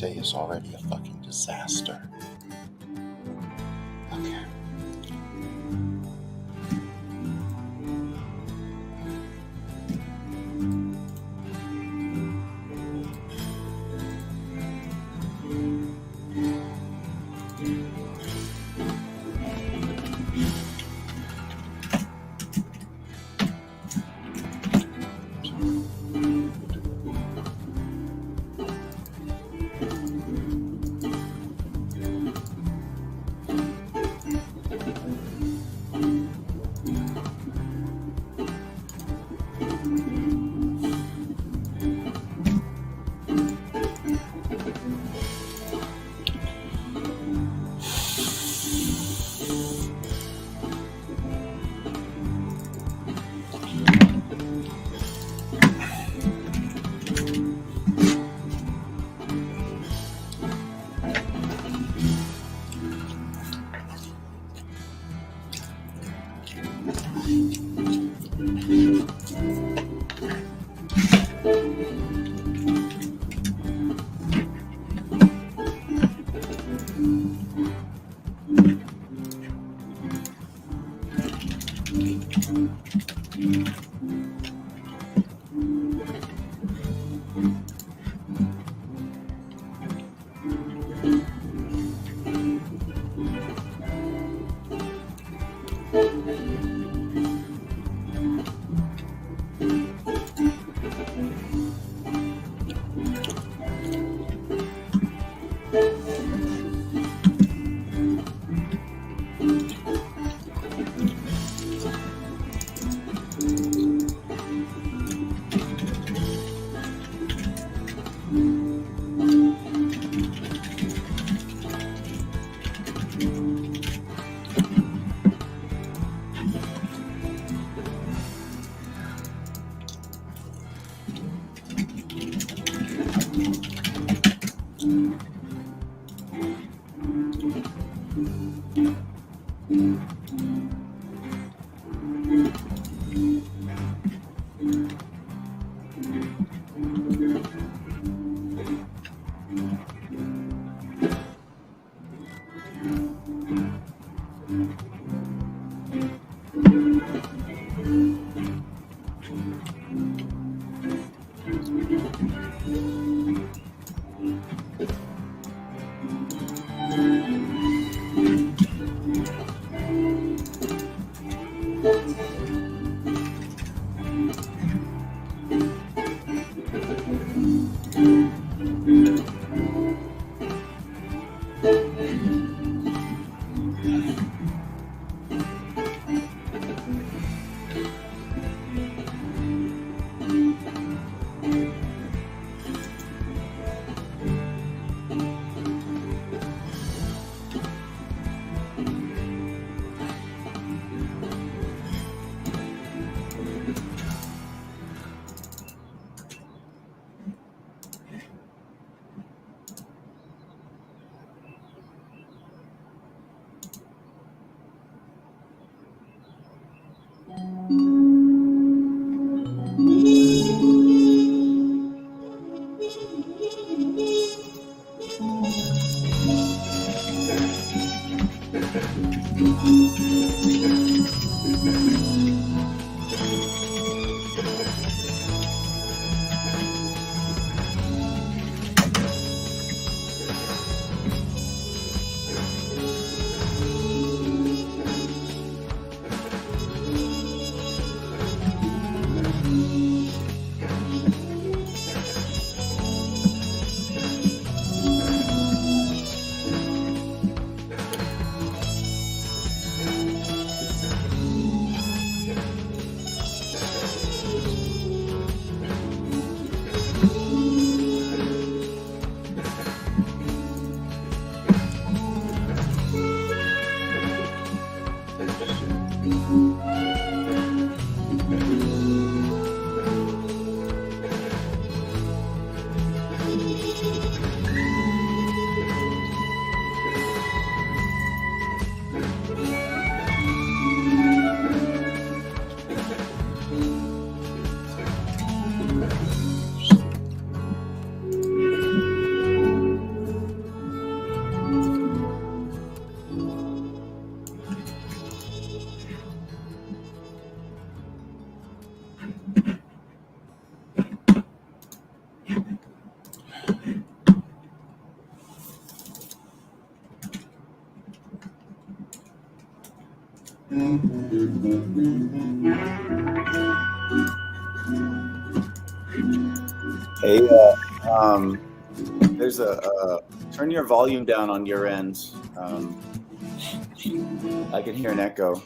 day is already a fucking disaster. Okay. Hey, there's turn your volume down on your end. I can hear an echo.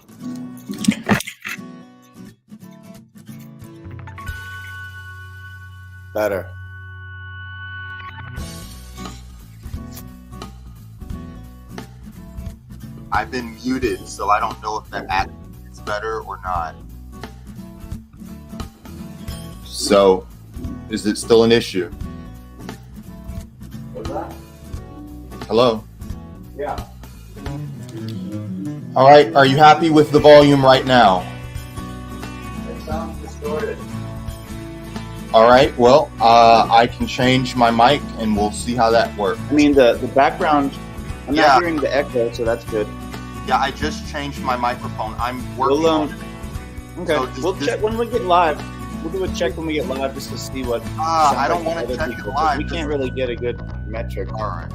Better. I've been muted, so I don't know if that actually is better or not. So, is it still an issue? What's that? Hello? Yeah. All right, are you happy with the volume right now? It sounds distorted. All right, well, I can change my mic and we'll see how that works. I mean, the background, I'm not hearing the echo, so that's good. Yeah, I just changed my microphone. I'm working on it. Okay, So we'll check when we get live. We'll do a check when we get live just to see what. I don't want to check it live. We can't really get a good metric. All right.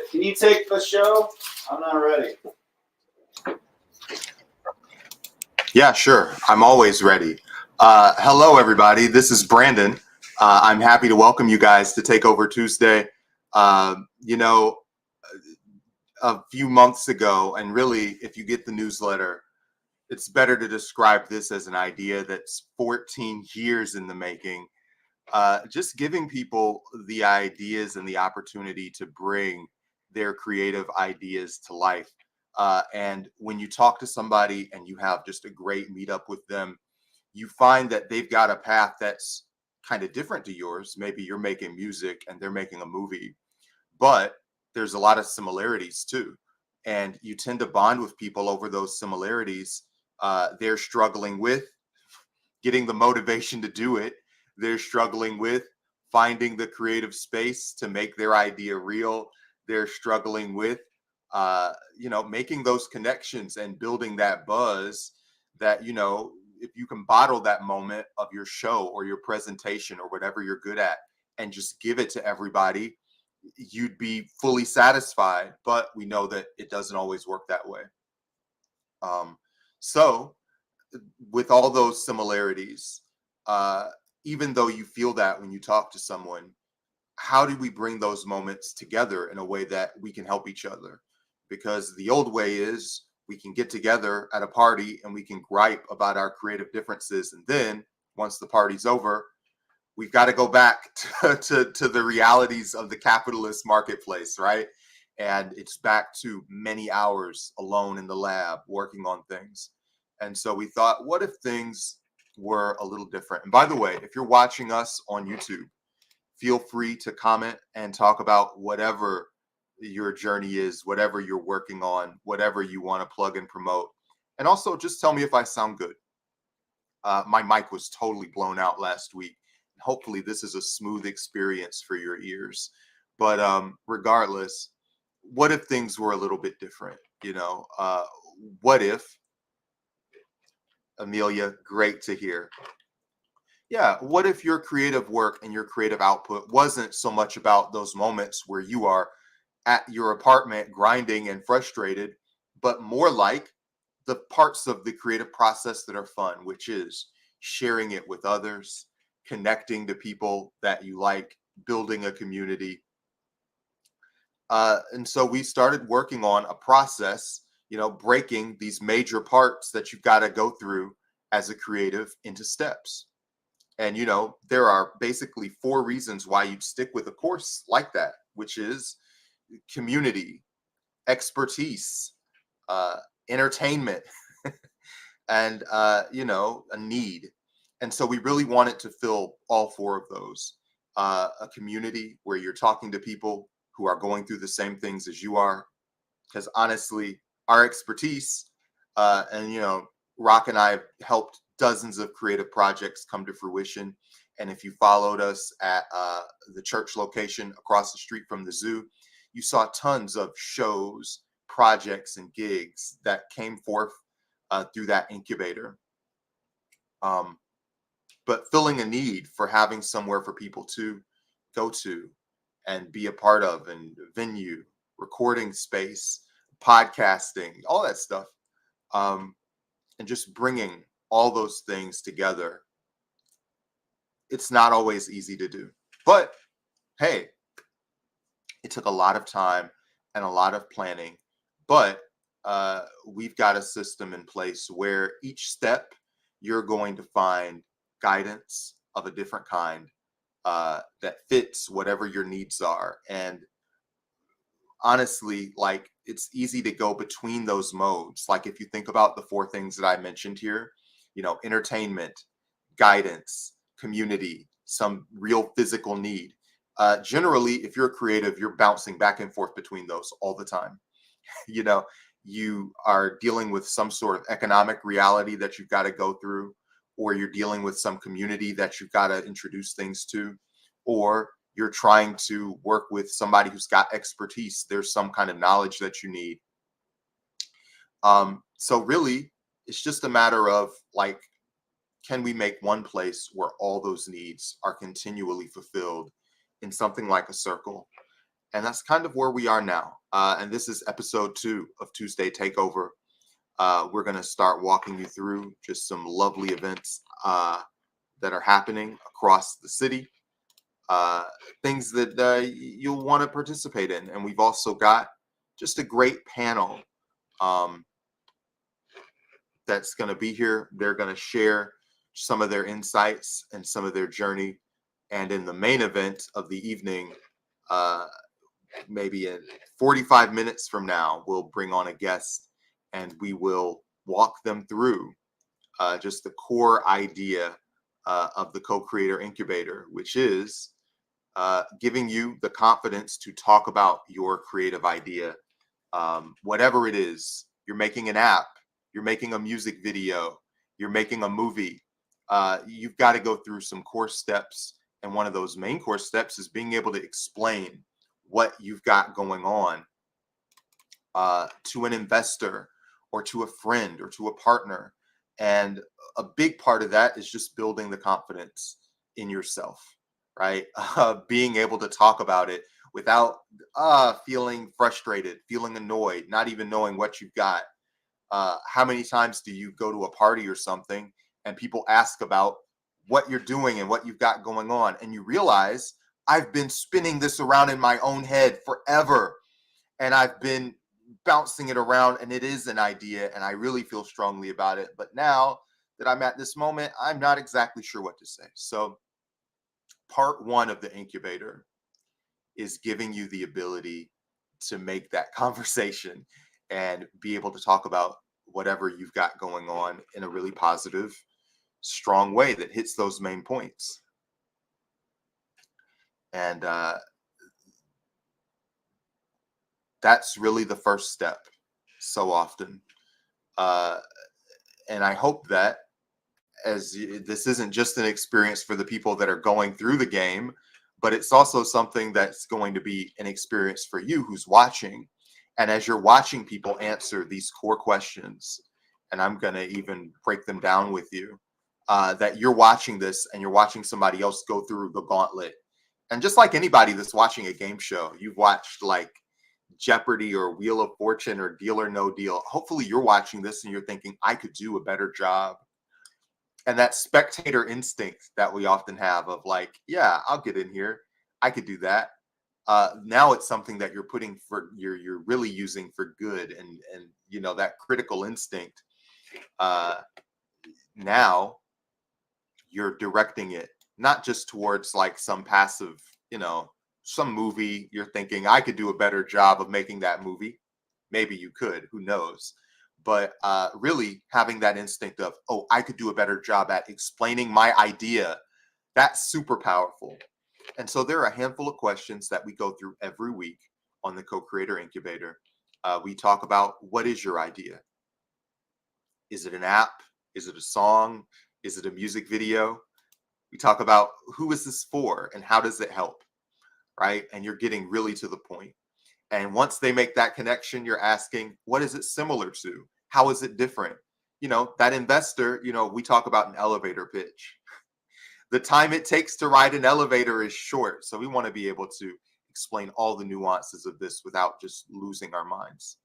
Can you take the show? I'm not ready. Yeah, sure. I'm always ready. Hello, everybody. This is Brandon. I'm happy to welcome you guys to Takeover Tuesday. You know, a few months ago, and really, if you get the newsletter, it's better to describe this as an idea that's 14 years in the making. Just giving people the ideas and the opportunity to bring their creative ideas to life. And when you talk to somebody and you have just a great meetup with them, you find that they've got a path that's kind of different to yours. Maybe you're making music and they're making a movie, but there's a lot of similarities too. And you tend to bond with people over those similarities. They're struggling with getting the motivation to do it. They're struggling with finding the creative space to make their idea real. They're struggling with, making those connections and building that buzz that, if you can bottle that moment of your show or your presentation or whatever you're good at and just give it to everybody, you'd be fully satisfied. But we know that it doesn't always work that way. So, with all those similarities, uh, even though you feel that when you talk to someone, how do we bring those moments together in a way that we can help each other? Because the old way is we can get together at a party and we can gripe about our creative differences. And then once the party's over, we've got to go back to the realities of the capitalist marketplace, right? And it's back to many hours alone in the lab working on things. And so we thought, what if things were a little different? And by the way, if you're watching us on YouTube, feel free to comment and talk about whatever your journey is, whatever you're working on, whatever you want to plug and promote. And also just tell me if I sound good. My mic was totally blown out last week. Hopefully this is a smooth experience for your ears. But regardless, what if things were a little bit different? What if, Amelia, great to hear. Yeah, what if your creative work and your creative output wasn't so much about those moments where you are at your apartment grinding and frustrated, but more like the parts of the creative process that are fun, which is sharing it with others, connecting to people that you like, building a community. And so we started working on a process, breaking these major parts that you've got to go through as a creative into steps. And, there are basically 4 reasons why you'd stick with a course like that, which is community, expertise, uh, entertainment, and, a need. And so we really wanted to fill all 4 of those. A community where you're talking to people who are going through the same things as you are. Because honestly, our expertise, and, Rock and I have helped dozens of creative projects come to fruition. And if you followed us at the church location across the street from the zoo, you saw tons of shows, projects, and gigs that came forth through that incubator. But filling a need for having somewhere for people to go to and be a part of, and venue, recording space, podcasting, all that stuff. And just bringing all those things together. It's not always easy to do. But hey, it took a lot of time and a lot of planning. But we've got a system in place where each step you're going to find guidance of a different kind that fits whatever your needs are. And honestly, like, it's easy to go between those modes. Like, if you think about the 4 things that I mentioned here, entertainment, guidance, community, some real physical need. Generally, if you're creative, you're bouncing back and forth between those all the time. you know, you are dealing with some sort of economic reality that you've got to go through, or you're dealing with some community that you've got to introduce things to, or you're trying to work with somebody who's got expertise. There's some kind of knowledge that you need. So really, it's just a matter of, like, can we make one place where all those needs are continually fulfilled in something like a circle? And that's kind of where we are now. And this is episode 2 of Tuesday Takeover. We're going to start walking you through just some lovely events that are happening across the city, things that you'll want to participate in. And we've also got just a great panel um, that's going to be here. They're going to share some of their insights and some of their journey. And in the main event of the evening, uh, maybe in 45 minutes from now, we'll bring on a guest and we will walk them through just the core idea of the co-creator incubator, which is giving you the confidence to talk about your creative idea, whatever it is. You're making an app, you're making a music video, you're making a movie. You've got to go through some core steps. And one of those main core steps is being able to explain what you've got going on to an investor or to a friend or to a partner. And a big part of that is just building the confidence in yourself, right? Being able to talk about it without feeling frustrated, feeling annoyed, not even knowing what you've got. How many times do you go to a party or something and people ask about what you're doing and what you've got going on, and you realize I've been spinning this around in my own head forever, and I've been bouncing it around, and it is an idea and I really feel strongly about it, but now that I'm at this moment, I'm not exactly sure what to say. So part one of the incubator is giving you the ability to make that conversation and be able to talk about whatever you've got going on in a really positive, strong way that hits those main points. And that's really the first step so often. Uh, and I hope that this isn't just an experience for the people that are going through the game, but it's also something that's going to be an experience for you who's watching. And as you're watching people answer these core questions, and I'm going to even break them down with you, that you're watching this and you're watching somebody else go through the gauntlet. And just like anybody that's watching a game show, you've watched like Jeopardy or Wheel of Fortune or Deal or No Deal. Hopefully you're watching this and you're thinking, I could do a better job. And that spectator instinct that we often have of like, yeah, I'll get in here. I could do that. Now it's something that you're putting for you're really using for good, and you know that critical instinct. Now you're directing it not just towards like some passive, some movie. You're thinking I could do a better job of making that movie. Maybe you could. Who knows? But really having that instinct of, oh, I could do a better job at explaining my idea. That's super powerful. And so there are a handful of questions that we go through every week on the Co-Creator Incubator. We talk about, what is your idea? Is it an app? Is it a song? Is it a music video? We talk about, who is this for and how does it help, right? And you're getting really to the point. And once they make that connection, you're asking, what is it similar to? How is it different? That investor, we talk about an elevator pitch. The time it takes to ride an elevator is short. So we want to be able to explain all the nuances of this without just losing our minds.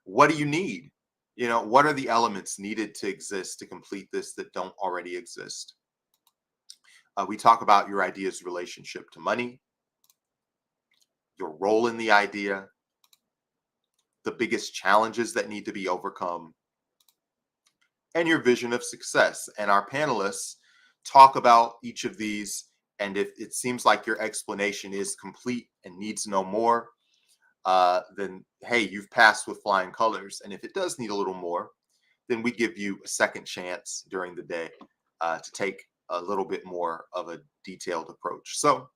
What do you need? What are the elements needed to exist to complete this that don't already exist? We talk about your idea's relationship to money, your role in the idea, the biggest challenges that need to be overcome, and your vision of success. And our panelists talk about each of these. And if it seems like your explanation is complete and needs no more, then hey, you've passed with flying colors. And if it does need a little more, then we give you a second chance during the day to take a little bit more of a detailed approach. So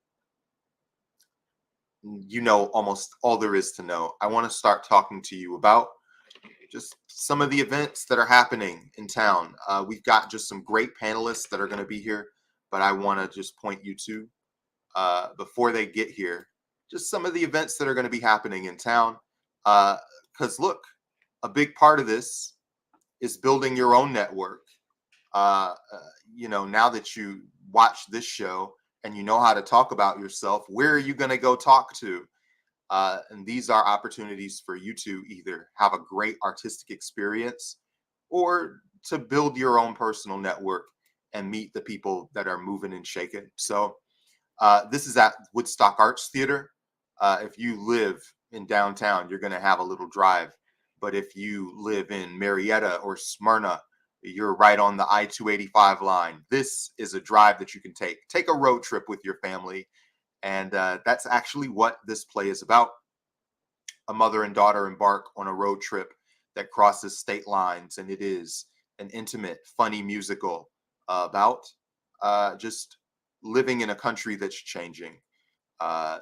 almost all there is to know. I want to start talking to you about just some of the events that are happening in town. We've got just some great panelists that are going to be here, but I want to just point you to, before they get here, just some of the events that are going to be happening in town. Because look, a big part of this is building your own network. Now that you watch this show and you know how to talk about yourself, where are you going to go talk to? And these are opportunities for you to either have a great artistic experience or to build your own personal network and meet the people that are moving and shaking. So this is at Woodstock Arts Theater. If you live in downtown, you're going to have a little drive. But if you live in Marietta or Smyrna, you're right on the I-285 line. This is a drive that you can take. Take a road trip with your family. And that's actually what this play is about. a mother and daughter embark on a road trip that crosses state lines, and it is an intimate, funny musical about just living in a country that's changing.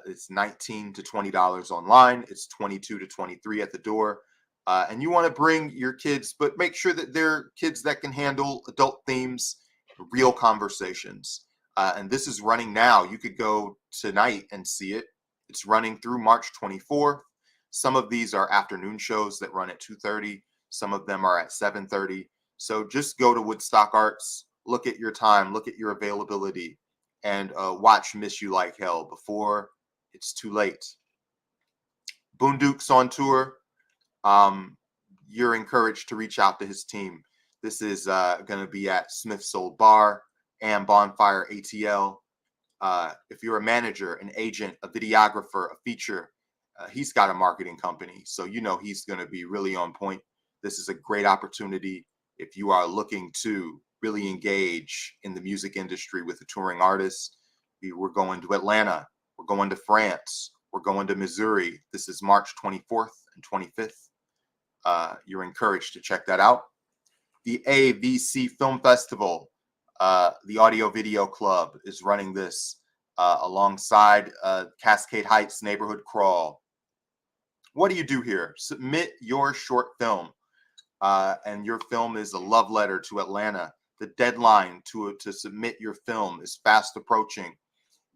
It's $19 to $20 online. It's 22 to 23 at the door. And you want to bring your kids, but make sure that they're kids that can handle adult themes, real conversations. And this is running now. You could go tonight and see it. It's running through March 24th. Some of these are afternoon shows that run at 2:30. Some of them are at 7:30. So just go to Woodstock Arts, look at your time, look at your availability, and watch Miss You Like Hell before it's too late. Boondook's on tour. You're encouraged to reach out to his team. This is going to be at Smith's Old Bar and Bonfire ATL. If you're a manager, an agent, a videographer, a feature, he's got a marketing company, so you know he's going to be really on point. This is a great opportunity if you are looking to really engage in the music industry with a touring artist. We're going to Atlanta. We're going to France. We're going to Missouri. This is March 24th and 25th. You're encouraged to check that out. The AVC Film Festival, the Audio Video Club is running this alongside Cascade Heights Neighborhood Crawl. What do you do here? Submit your short film, and your film is a love letter to Atlanta. The deadline to submit your film is fast approaching.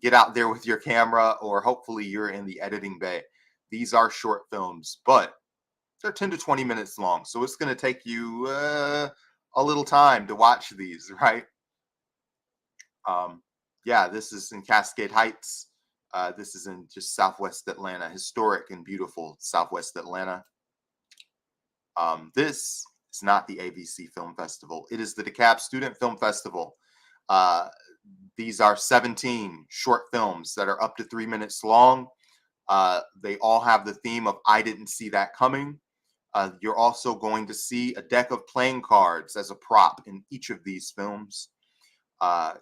Get out there with your camera, or hopefully you're in the editing bay. These are short films, but they're 10 to 20 minutes long. So it's going to take you a little time to watch these, right? Yeah, this is in Cascade Heights. This is in just Southwest Atlanta, historic and beautiful Southwest Atlanta. This is not the AVC Film Festival. It is the DeKalb Student Film Festival. These are 17 short films that are up to 3 minutes long. They all have the theme of I didn't see that coming. You're also going to see a deck of playing cards as a prop in each of these films.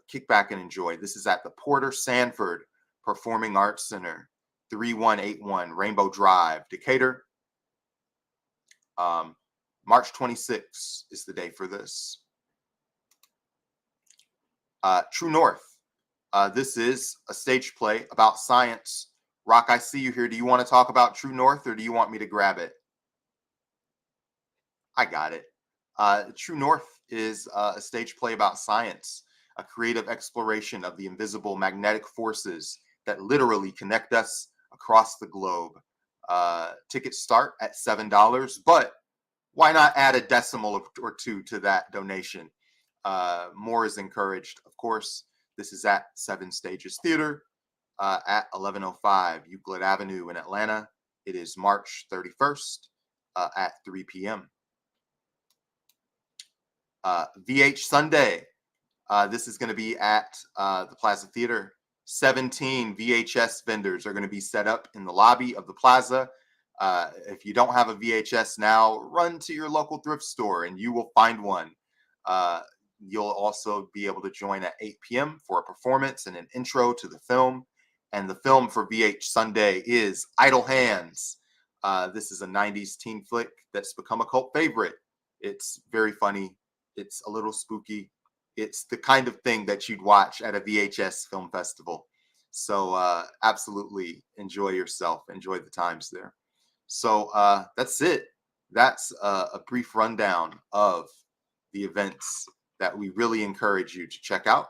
Kick back and enjoy. This is at the Porter Sanford Performing Arts Center, 3181 Rainbow Drive, Decatur. March 26th is the day for this. True North. This is a stage play about science. Rock, I see you here. Do you want to talk about True North, or do you want me to grab it? I got it. True North is a stage play about science, a creative exploration of the invisible magnetic forces that literally connect us across the globe. Tickets start at $7, but why not add a decimal or two to that donation? More is encouraged, of course. This is at Seven Stages Theater at 1105 Euclid Avenue in Atlanta. It is March 31st at 3 p.m. VH Sunday. This is going to be at the Plaza Theater. 17 VHS vendors are going to be set up in the lobby of the Plaza. If you don't have a VHS now, run to your local thrift store and you will find one. You'll also be able to join at 8 p.m. for a performance and an intro to the film. And the film for VH Sunday is Idle Hands. This is a 90s teen flick that's become a cult favorite. It's very funny. It's a little spooky. It's the kind of thing that you'd watch at a VHS film festival. So absolutely enjoy yourself. Enjoy the times there. So that's it. That's a brief rundown of the events that we really encourage you to check out.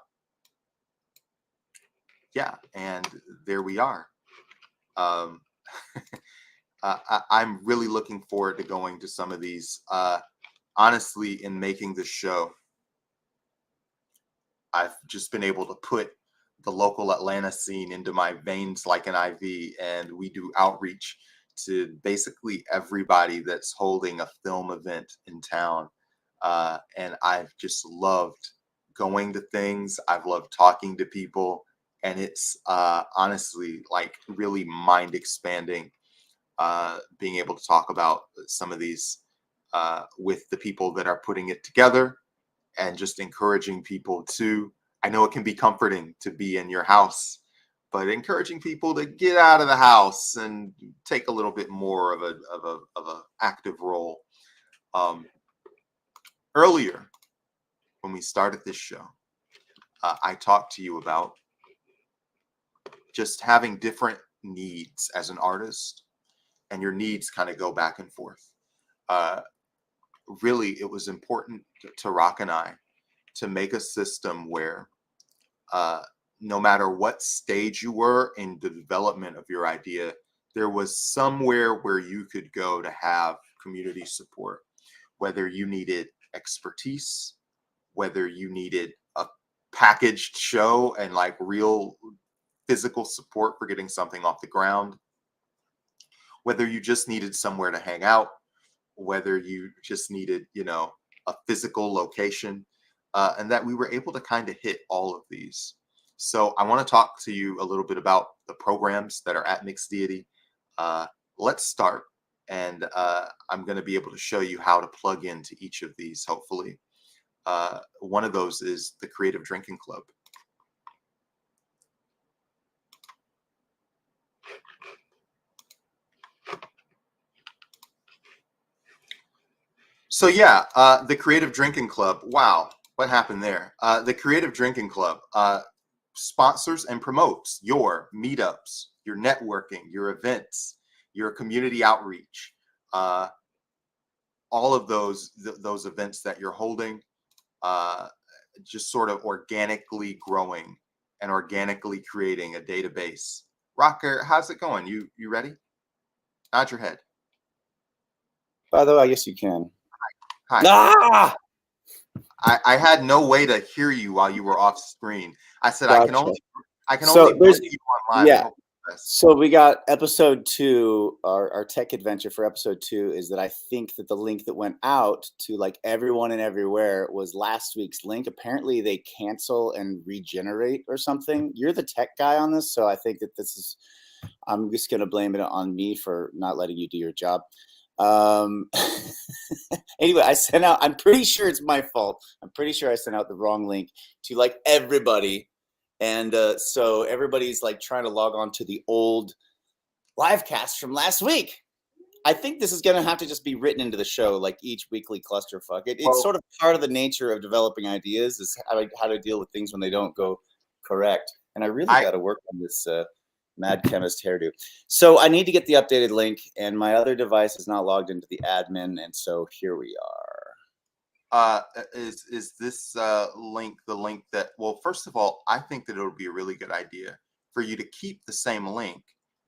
Yeah, and there we are. I'm really looking forward to going to some of these. Honestly, in making this show, I've just been able to put the local Atlanta scene into my veins like an IV, and we do outreach to basically everybody that's holding a film event in town. And I've just loved going to things. I've loved talking to people, and it's honestly like really mind expanding being able to talk about some of these with the people that are putting it together, and just encouraging people to. I know it can be comforting to be in your house but encouraging people to get out of the house and take a little bit more of a active role. Earlier, when we started this show, I talked to you about just having different needs as an artist, and your needs kind of go back and forth. Uh, Really, it was important to Rock and I to make a system where no matter what stage you were in the development of your idea, there was somewhere where you could go to have community support, whether you needed expertise, whether you needed a packaged show and like real physical support for getting something off the ground, whether you just needed somewhere to hang out, whether you just needed, a physical location, and that we were able to kind of hit all of these. So I want to talk to you a little bit about the programs that are at Mixed Deity. Let's start, and I'm going to be able to show you how to plug into each of these, hopefully. One of those is the Creative Drinking Club. So yeah, the Creative Drinking Club. Wow, what happened there? The Creative Drinking Club sponsors and promotes your meetups, your networking, your events, your community outreach, all of those events that you're holding, just sort of organically growing and organically creating a database. Rocker, how's it going? You ready? Nod your head. By the way, I guess you can. Hi. Ah! I had no way to hear you while you were off screen. I said Gotcha. I can So only there's- book you online. Yeah. So we got episode 2, our tech adventure for episode 2 is that I think that the link that went out to like everyone and everywhere was last week's link. Apparently they cancel and regenerate or something. You're the tech guy on this, so I think that I'm just going to blame it on me for not letting you do your job. Anyway, I'm pretty sure it's my fault. I'm pretty sure I sent out the wrong link to like everybody. And so everybody's like trying to log on to the old live cast from last week. I think this is going to have to just be written into the show, like each weekly clusterfuck. It's sort of part of the nature of developing ideas is how to deal with things when they don't go correct. And I really got to work on this Mad Chemist hairdo. So I need to get the updated link, and my other device is not logged into the admin, and so here we are. Is this link the link that? Well, first of all, I think that it would be a really good idea for you to keep the same link,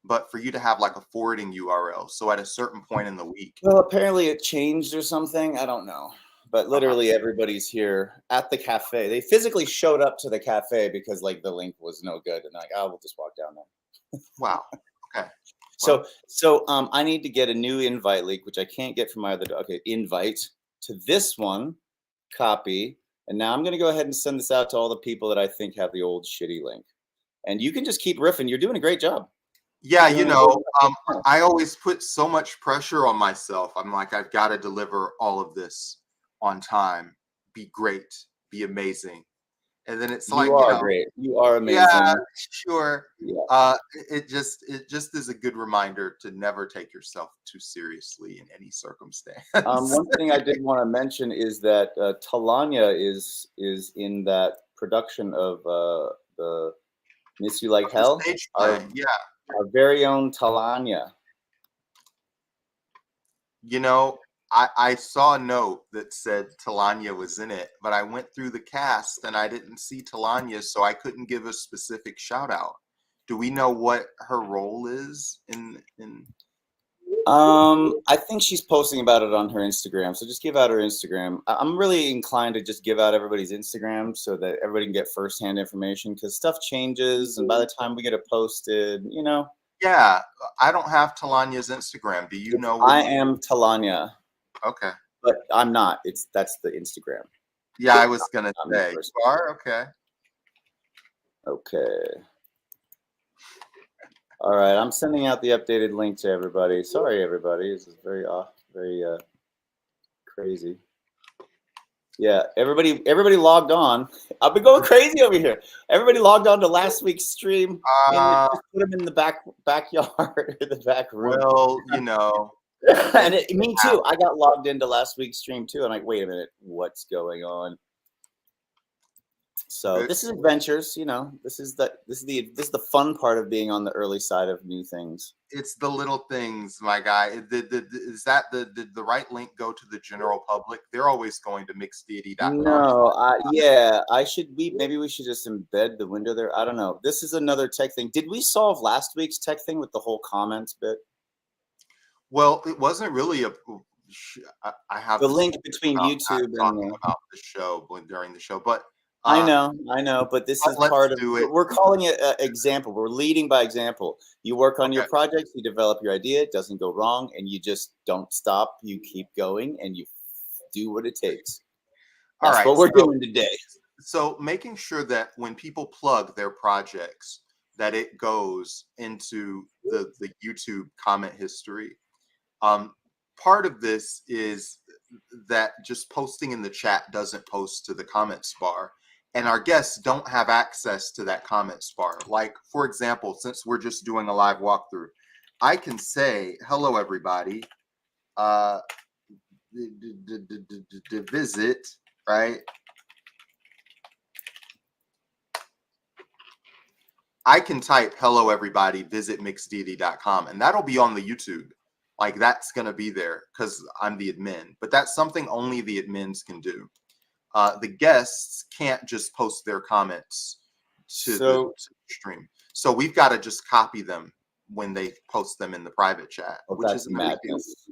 but for you to have like a forwarding URL. So at a certain point in the week. Well, apparently it changed or something. I don't know. But literally everybody's here at the cafe. They physically showed up to the cafe because like the link was no good, and they're like, we'll just walk down there. Wow. Okay. So I need to get a new invite link, which I can't get from my other. Okay, invite to this one, copy, and now I'm going to go ahead and send this out to all the people that I think have the old shitty link. And you can just keep riffing. You're doing a great job. Yeah, I always put so much pressure on myself. I'm like, I've got to deliver all of this on time, be great, be amazing. And then it's like, you are great. You are amazing. Yeah, sure. Yeah. It just is a good reminder to never take yourself too seriously in any circumstance. One thing I did want to mention is that Talanya is in that production of the Miss You Like Hell. Stage play, our very own Talanya. I saw a note that said Talanya was in it, but I went through the cast and I didn't see Talanya, so I couldn't give a specific shout out. Do we know what her role is in? I think she's posting about it on her Instagram, so just give out her Instagram. I'm really inclined to just give out everybody's Instagram so that everybody can get firsthand information because stuff changes, and by the time we get it posted, Yeah, I don't have Talanya's Instagram. Do you know? I am Talanya. Okay. But I'm not. That's the Instagram. Yeah, I was gonna say. You are? Okay. Okay. All right, I'm sending out the updated link to everybody. Sorry, everybody. This is very crazy. Yeah, everybody logged on. I've been going crazy over here. Everybody logged on to last week's stream. Just put them in the backyard, in the back room. Well, And me too. I got logged into last week's stream too. I'm like, wait a minute, what's going on? So this is adventures. This is the fun part of being on the early side of new things. It's the little things, my guy. Is that the right link go to the general public? They're always going to mixdeity.com. No, yeah, maybe we should just embed the window there. I don't know. This is another tech thing. Did we solve last week's tech thing with the whole comments bit? Well, it wasn't really I have the link between YouTube and talking about the show during the show, but I know, but this is part of it. We're calling it example. We're leading by example. You work on your projects, you develop your idea, it doesn't go wrong, and you just don't stop. You keep going, and you do what it takes. That's what we're doing today. So making sure that when people plug their projects, that it goes into the YouTube comment history. Part of this is that just posting in the chat doesn't post to the comments bar. And our guests don't have access to that comments bar. Like, for example, since we're just doing a live walkthrough, I can say, hello, everybody. Visit, right? I can type, hello, everybody, visit mixdeity.com, and that'll be on the YouTube. Like, that's going to be there because I'm the admin. But that's something only the admins can do. The guests can't just post their comments to the stream. So we've got to just copy them when they post them in the private chat, which is madness.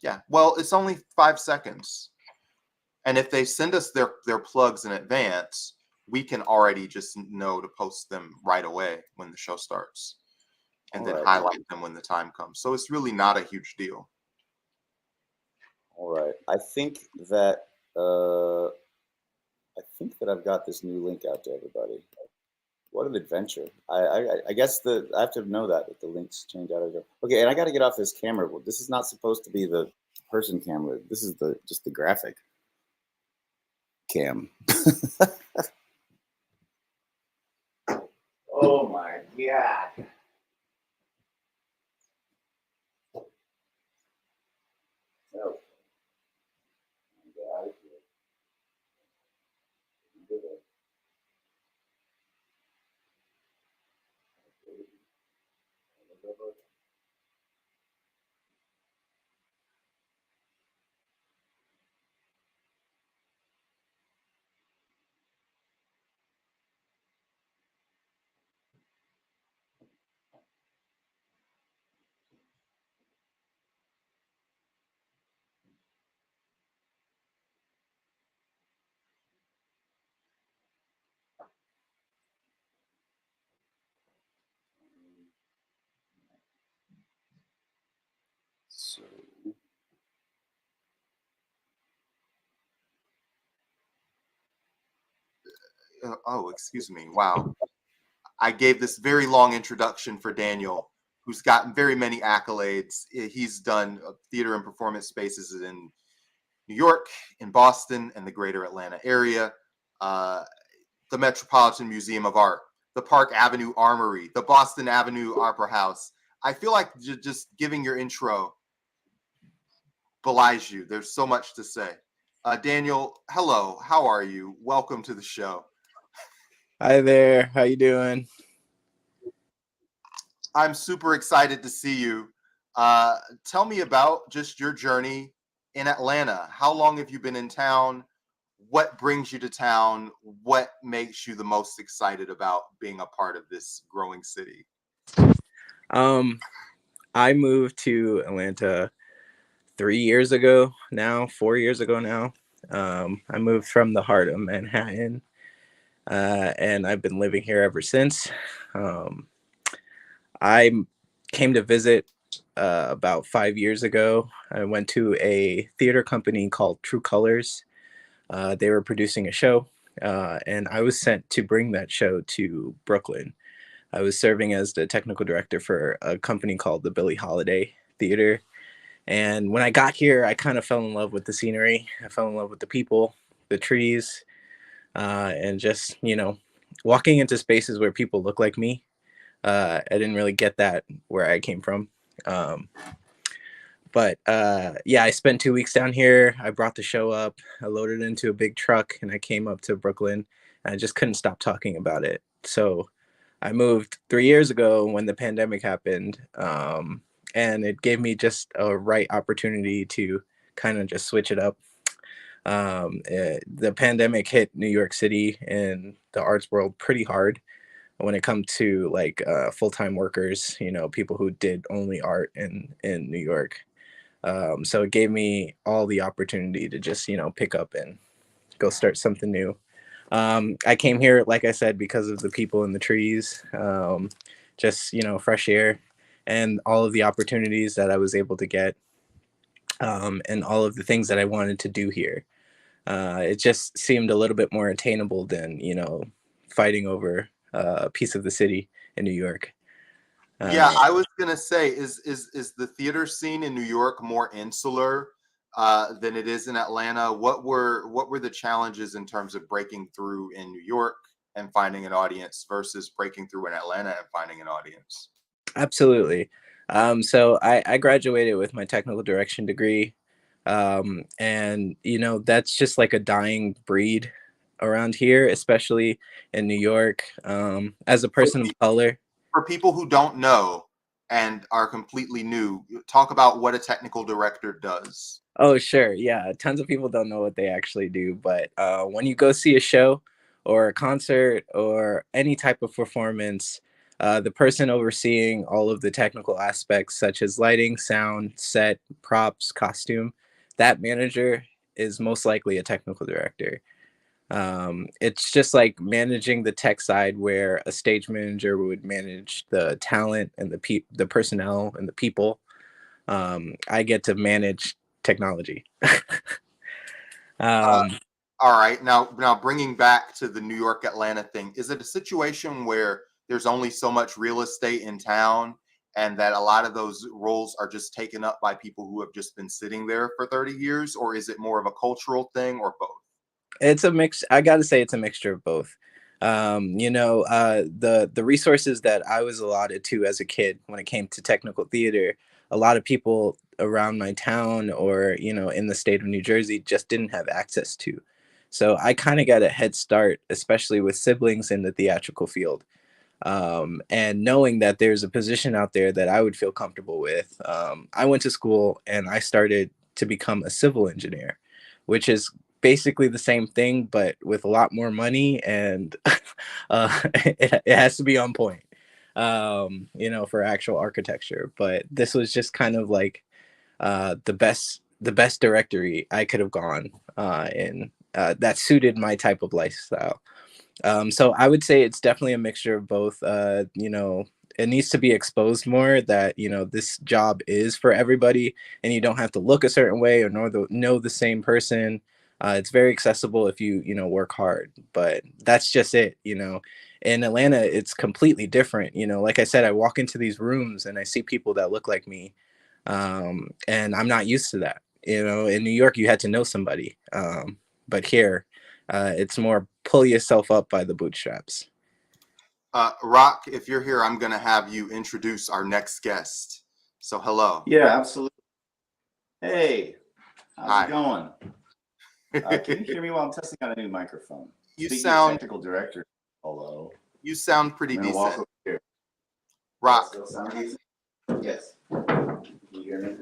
Yeah. Well, it's only 5 seconds. And if they send us their plugs in advance, we can already just know to post them right away when the show starts and then highlight them when the time comes. So it's really not a huge deal. All right. I think that I've got this new link out to everybody. What an adventure! I guess I have to know that the links change out of it. Okay, and I got to get off this camera. Well, this is not supposed to be the person camera. This is just the graphic cam. Oh my god! Oh. So. Oh, excuse me. Wow. I gave this very long introduction for Daniel, who's gotten very many accolades. He's done theater and performance spaces in New York, in Boston, and the greater Atlanta area, the Metropolitan Museum of Art, the Park Avenue Armory, the Boston Avenue Opera House. I feel like just giving your intro belies you. There's so much to say. Daniel, hello. How are you? Welcome to the show. Hi there. How you doing? I'm super excited to see you. Tell me about just your journey in Atlanta. How long have you been in town? What brings you to town? What makes you the most excited about being a part of this growing city? I moved to Atlanta 3 years ago now, 4 years ago now. I moved from the heart of Manhattan, and I've been living here ever since. I came to visit about 5 years ago. I went to a theater company called True Colors. They were producing a show, and I was sent to bring that show to Brooklyn. I was serving as the technical director for a company called the Billie Holiday Theater. And when I got here, I kind of fell in love with the scenery. I fell in love with the people, the trees, and just, walking into spaces where people look like me. I didn't really get that where I came from. Um, but yeah, I spent 2 weeks down here. I brought the show up. I loaded it into a big truck and I came up to Brooklyn. And I just couldn't stop talking about it. So I moved 3 years ago when the pandemic happened. And it gave me just a right opportunity to kind of just switch it up. The pandemic hit New York City and the arts world pretty hard when it comes to like full-time workers, people who did only art in New York. So it gave me all the opportunity to just, pick up and go start something new. I came here, like I said, because of the people in the trees, just, fresh air and all of the opportunities that I was able to get, and all of the things that I wanted to do here. It just seemed a little bit more attainable than, fighting over a piece of the city in New York. Yeah, I was gonna say, is the theater scene in New York more insular than it is in Atlanta? What were the challenges in terms of breaking through in New York and finding an audience versus breaking through in Atlanta and finding an audience? Absolutely. So I graduated with my technical direction degree. And, that's just like a dying breed around here, especially in New York. As a For, person of pe- color, for people who don't know and are completely new, talk about what a technical director does. oh, sure. Yeah. Tons of people don't know what they actually do. But when you go see a show or a concert or any type of performance, the person overseeing all of the technical aspects, such as lighting, sound, set, props, costume, that manager is most likely a technical director. It's just like managing the tech side, where a stage manager would manage the talent and the personnel and the people. I get to manage technology. Uh, um, all right, now bringing back to the New York Atlanta thing, is it a situation where there's only so much real estate in town and that a lot of those roles are just taken up by people who have just been sitting there for 30 years, or is it more of a cultural thing, or both? it's a mix. I got to say, it's a mixture of both. The resources that I was allotted to as a kid when it came to technical theater, a lot of people around my town or in the state of New Jersey just didn't have access to. So I kind of got a head start, especially with siblings in the theatrical field. And knowing that there's a position out there that I would feel comfortable with, I went to school and I started to become a civil engineer, which is basically the same thing, but with a lot more money, and it has to be on point, for actual architecture. But this was just kind of like the best directory I could have gone in, that suited my type of lifestyle. So I would say it's definitely a mixture of both. It needs to be exposed more that, this job is for everybody and you don't have to look a certain way or know the same person. It's very accessible if you work hard, but that's just it. In Atlanta, it's completely different. Like I said, I walk into these rooms and I see people that look like me. And I'm not used to that. In New York, you had to know somebody. But here, it's more pull yourself up by the bootstraps. Rock, if you're here, I'm going to have you introduce our next guest. So, hello. Yeah, absolutely. Hey, how's Hi. it going? Can you hear me while I'm testing out a new microphone? You Speaking of sound technical director, hello. you sound pretty I'm gonna walk decent. over here. Rock. Still sound decent? Yes. Can you hear me?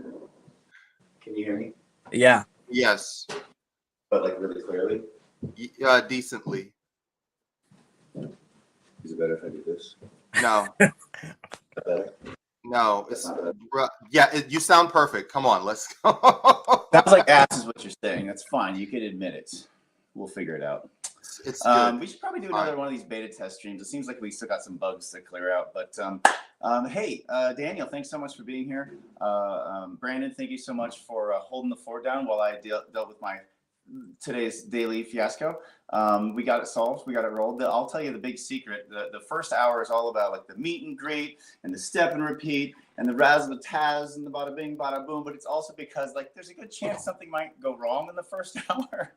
Can you hear me? Yeah. Yes. But like really clearly? Decently. Is it better if I do this? No. Is that better? No. That's It's not better. you sound perfect. Come on, let's go. Sounds like ass is what you're saying. That's fine. You can admit it. We'll figure it out. It's good. We should probably do another one of these beta test streams. It seems like we still got some bugs to clear out. But hey, Daniel, thanks so much for being here. Brandon, thank you so much for holding the fort down while I dealt with my today's daily fiasco. We got it solved. We got it rolled. I'll tell you the big secret. The first hour is all about like the meet and greet and the step and repeat and the razzmatazz and the bada bing, bada boom. But it's also because like there's a good chance something might go wrong in the first hour.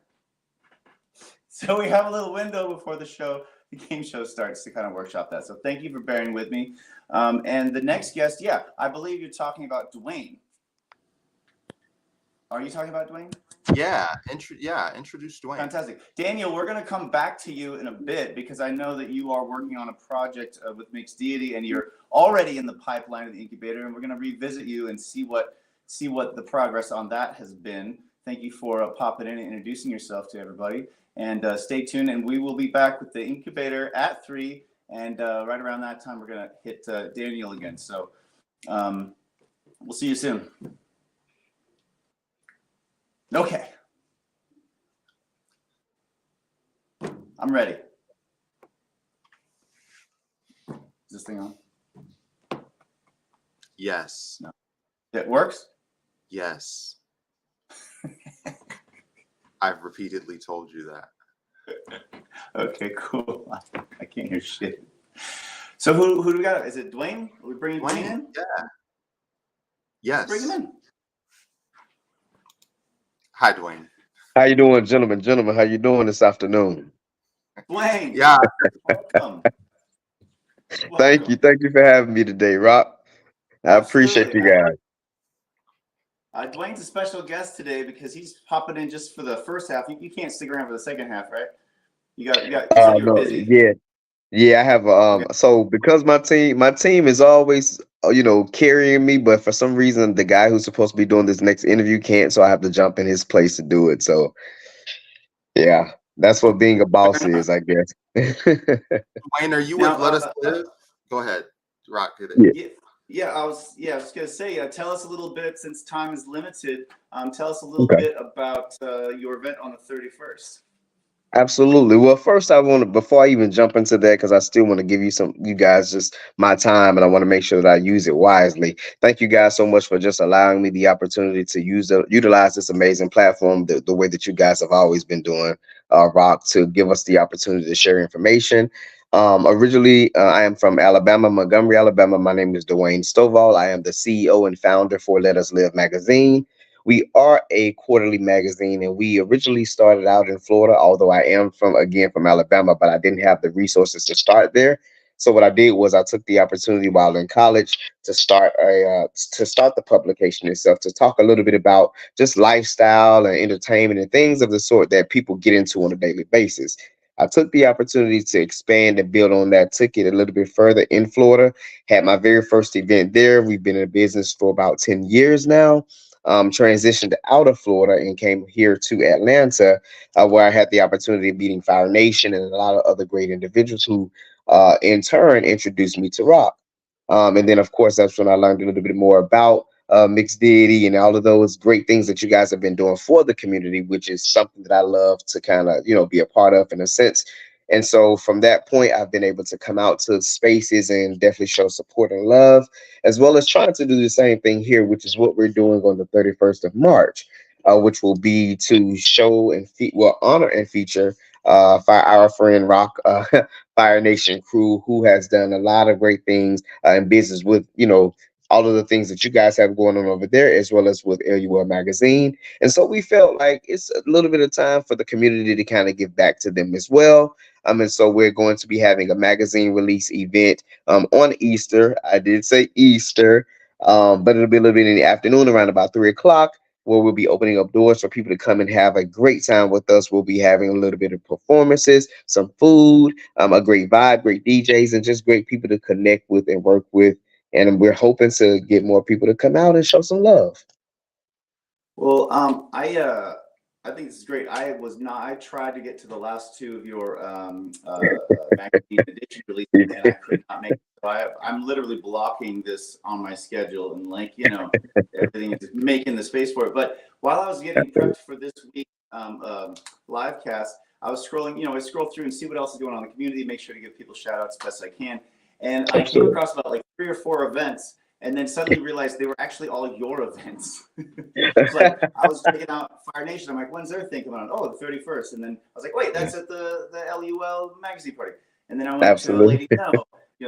So we have a little window before the game show starts to kind of workshop that. So thank you for bearing with me. And the next guest, yeah, I believe you're talking about Dwayne. Are you talking about Dwayne? Yeah, introduce Dwayne. Fantastic. Daniel, we're going to come back to you in a bit because I know that you are working on a project with Mixed Deity and you're already in the pipeline of the incubator, and we're going to revisit you and see what the progress on that has been. Thank you for popping in and introducing yourself to everybody. And stay tuned, and we will be back with the incubator at 3. And right around that time, we're going to hit Daniel again. So we'll see you soon. Okay. I'm ready. Is this thing on? Yes. No. It works? Yes. I've repeatedly told you that. Okay, cool. I can't hear shit. So who do we got? Is it Dwayne? Are we bringing Dwayne in? Yeah. Yes. Bring him in. Hi, Dwayne. How you doing, gentlemen? Gentlemen, how you doing this afternoon? Dwayne. Yeah. Welcome. Thank you for having me today, Rock. I appreciate you guys. Dwayne's a special guest today because he's popping in just for the first half. You can't stick around for the second half, right? You said you were busy. Yeah, I have Okay. so because my team is always carrying me, but for some reason the guy who's supposed to be doing this next interview can't, so I have to jump in his place to do it. So yeah, that's what being a boss is, I guess. Dwayne, are you Now, with Let Us Live? Go ahead, Rock. Yeah, I was gonna say, tell us a little bit, since time is limited. Tell us a little bit about your event on the 31st. Absolutely. Well, first before I even jump into that, because I still want to give you guys just my time, and I want to make sure that I use it wisely. Thank you guys so much for just allowing me the opportunity to utilize this amazing platform the way that you guys have always been doing, Rock, to give us the opportunity to share information. Originally, I am from Alabama, Montgomery, Alabama. My name is Dwayne Stovall. I am the CEO and founder for Let Us Live magazine. We are a quarterly magazine, and we originally started out in Florida, although I am from Alabama, but I didn't have the resources to start there. So what I did was I took the opportunity while in college to start the publication itself, to talk a little bit about just lifestyle and entertainment and things of the sort that people get into on a daily basis. I took the opportunity to expand and build on that, took it a little bit further in Florida, had my very first event there. We've been in business for about 10 years now. Transitioned out of Florida and came here to Atlanta, where I had the opportunity of meeting Fire Nation and a lot of other great individuals who, in turn, introduced me to rock. And then, of course, that's when I learned a little bit more about Mixed Deity and all of those great things that you guys have been doing for the community, which is something that I love to kind of, be a part of in a sense. And so from that point, I've been able to come out to spaces and definitely show support and love, as well as trying to do the same thing here, which is what we're doing on the 31st of March, which will be to show and honor and feature our friend Rock, Fire Nation crew, who has done a lot of great things in business with, all of the things that you guys have going on over there, as well as with LUL Magazine. And so we felt like it's a little bit of time for the community to kind of give back to them as well. And so we're going to be having a magazine release event on Easter. I did say Easter, but it'll be a little bit in the afternoon around about 3 o'clock, where we'll be opening up doors for people to come and have a great time with us. We'll be having a little bit of performances, some food, a great vibe, great DJs, and just great people to connect with and work with. And we're hoping to get more people to come out and show some love. Well, I think this is great. I tried to get to the last 2 of your magazine edition releases, and I could not make it. So I'm literally blocking this on my schedule, and everything is making the space for it. But while I was getting prepped for this week live cast, I was scrolling. I scroll through and see what else is going on in the community, make sure to give people shout outs best I can. And I came across about 3 or 4 events, and then suddenly realized they were actually all your events. It's like I was checking out Fire Nation. I'm like, when's their thing coming on? Oh, the 31st. And then I was like, wait, that's at the LUL magazine party. And then I went to a lady,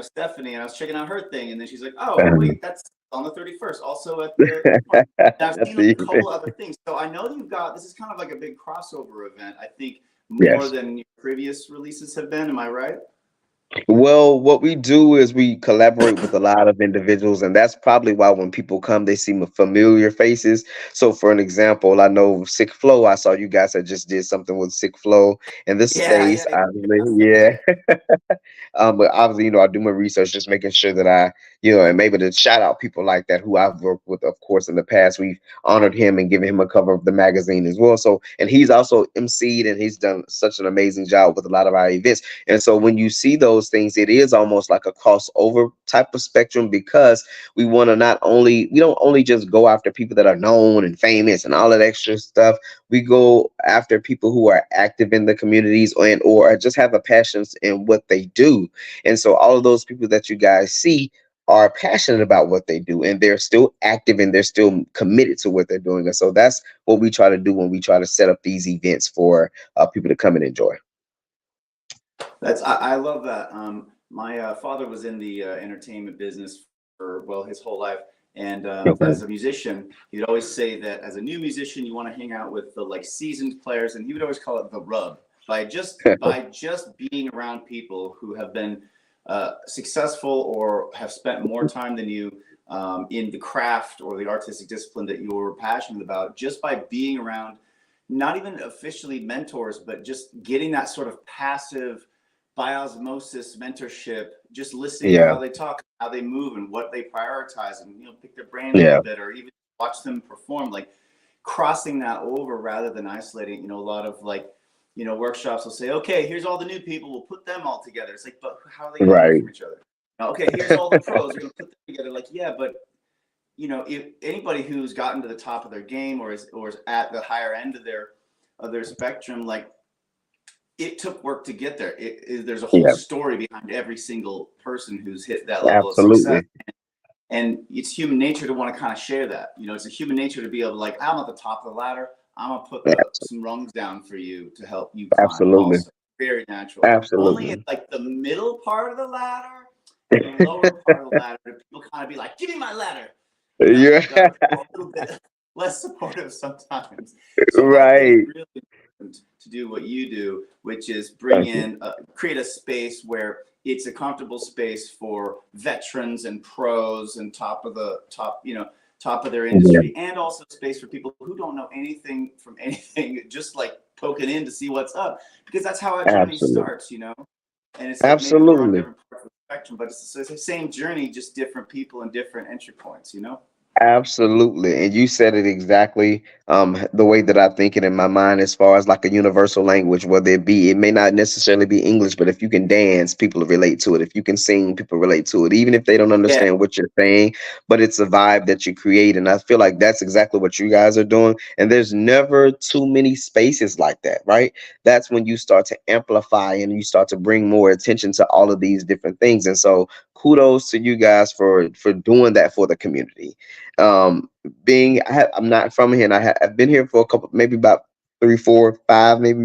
Stephanie, and I was checking out her thing. And then she's like, oh, wait, that's on the 31st, also at the. And I've seen a couple other things. So I know you've got, this is kind of like a big crossover event. I think more Yes. than your previous releases have been. Am I right? Well, what we do is we collaborate with a lot of individuals, and that's probably why when people come, they see familiar faces. So, for an example, I know Sick Flow. I saw you guys had just did something with Sick Flow in this Yeah, space. yeah, yeah. I That's really, the yeah. thing. But obviously, I do my research, just making sure that am able to shout out people like that who I've worked with. Of course, in the past, we've honored him and given him a cover of the magazine as well. So, and he's also emceed, and he's done such an amazing job with a lot of our events. And so when you see those things, it is almost like a crossover type of spectrum, because we don't only just go after people that are known and famous and all that extra stuff. We go after people who are active in the communities, or just have a passion in what they do. And so all of those people that you guys see are passionate about what they do, and they're still active, and they're still committed to what they're doing. And so that's what we try to do when we try to set up these events for people to come and enjoy. I love that. My father was in the entertainment business for, well, his whole life. And Okay. as a musician, he'd always say that as a new musician, you want to hang out with the like seasoned players, and he would always call it the rub. By just being around people who have been successful or have spent more time than you in the craft or the artistic discipline that you're passionate about, just by being around, not even officially mentors, but just getting that sort of passive by osmosis mentorship, just listening to Yeah. how they talk, how they move, and what they prioritize, and pick their brain a Yeah. little bit, or even watch them perform. Like crossing that over rather than isolating. A lot of workshops will say, okay, here's all the new people, we'll put them all together. It's like, but how are they going to learn Right. from each other? Okay, here's all the pros, we're going to put them together. Like, yeah, but if anybody who's gotten to the top of their game or is at the higher end of their spectrum, like, it took work to get there. There's a whole Yeah. story behind every single person who's hit that level of Absolutely. success. And it's human nature to want to kind of share that. It's a human nature to be able to, like, I'm at the top of the ladder, I'm gonna put some rungs down for you to help you climb. Absolutely. Also, very natural. Only in Absolutely. like the middle part of the ladder and the lower part of the ladder, people kind of be like, give me my ladder. Yeah. A little bit less supportive sometimes. So I think Right. it's really important to do what you do, which is Thank you. create a space where it's a comfortable space for veterans and pros and top of their industry, and also space for people who don't know anything from anything, just like poking in to see what's up, because that's how our journey Absolutely. starts, and it's like, maybe we're on Absolutely. different parts of the spectrum, but it's the same journey, just different people and different entry points. Absolutely. And you said it exactly the way that I think it in my mind, as far as like a universal language, whether it may not necessarily be English, but if you can dance, people relate to it. If you can sing, people relate to it, even if they don't understand what you're saying, but it's a vibe that you create. And I feel like that's exactly what you guys are doing. And there's never too many spaces like that, right? That's when you start to amplify and you start to bring more attention to all of these different things. And so kudos to you guys for doing that for the community. um I'm not from here, and I've been here for a couple, maybe about 3, 4, 5, maybe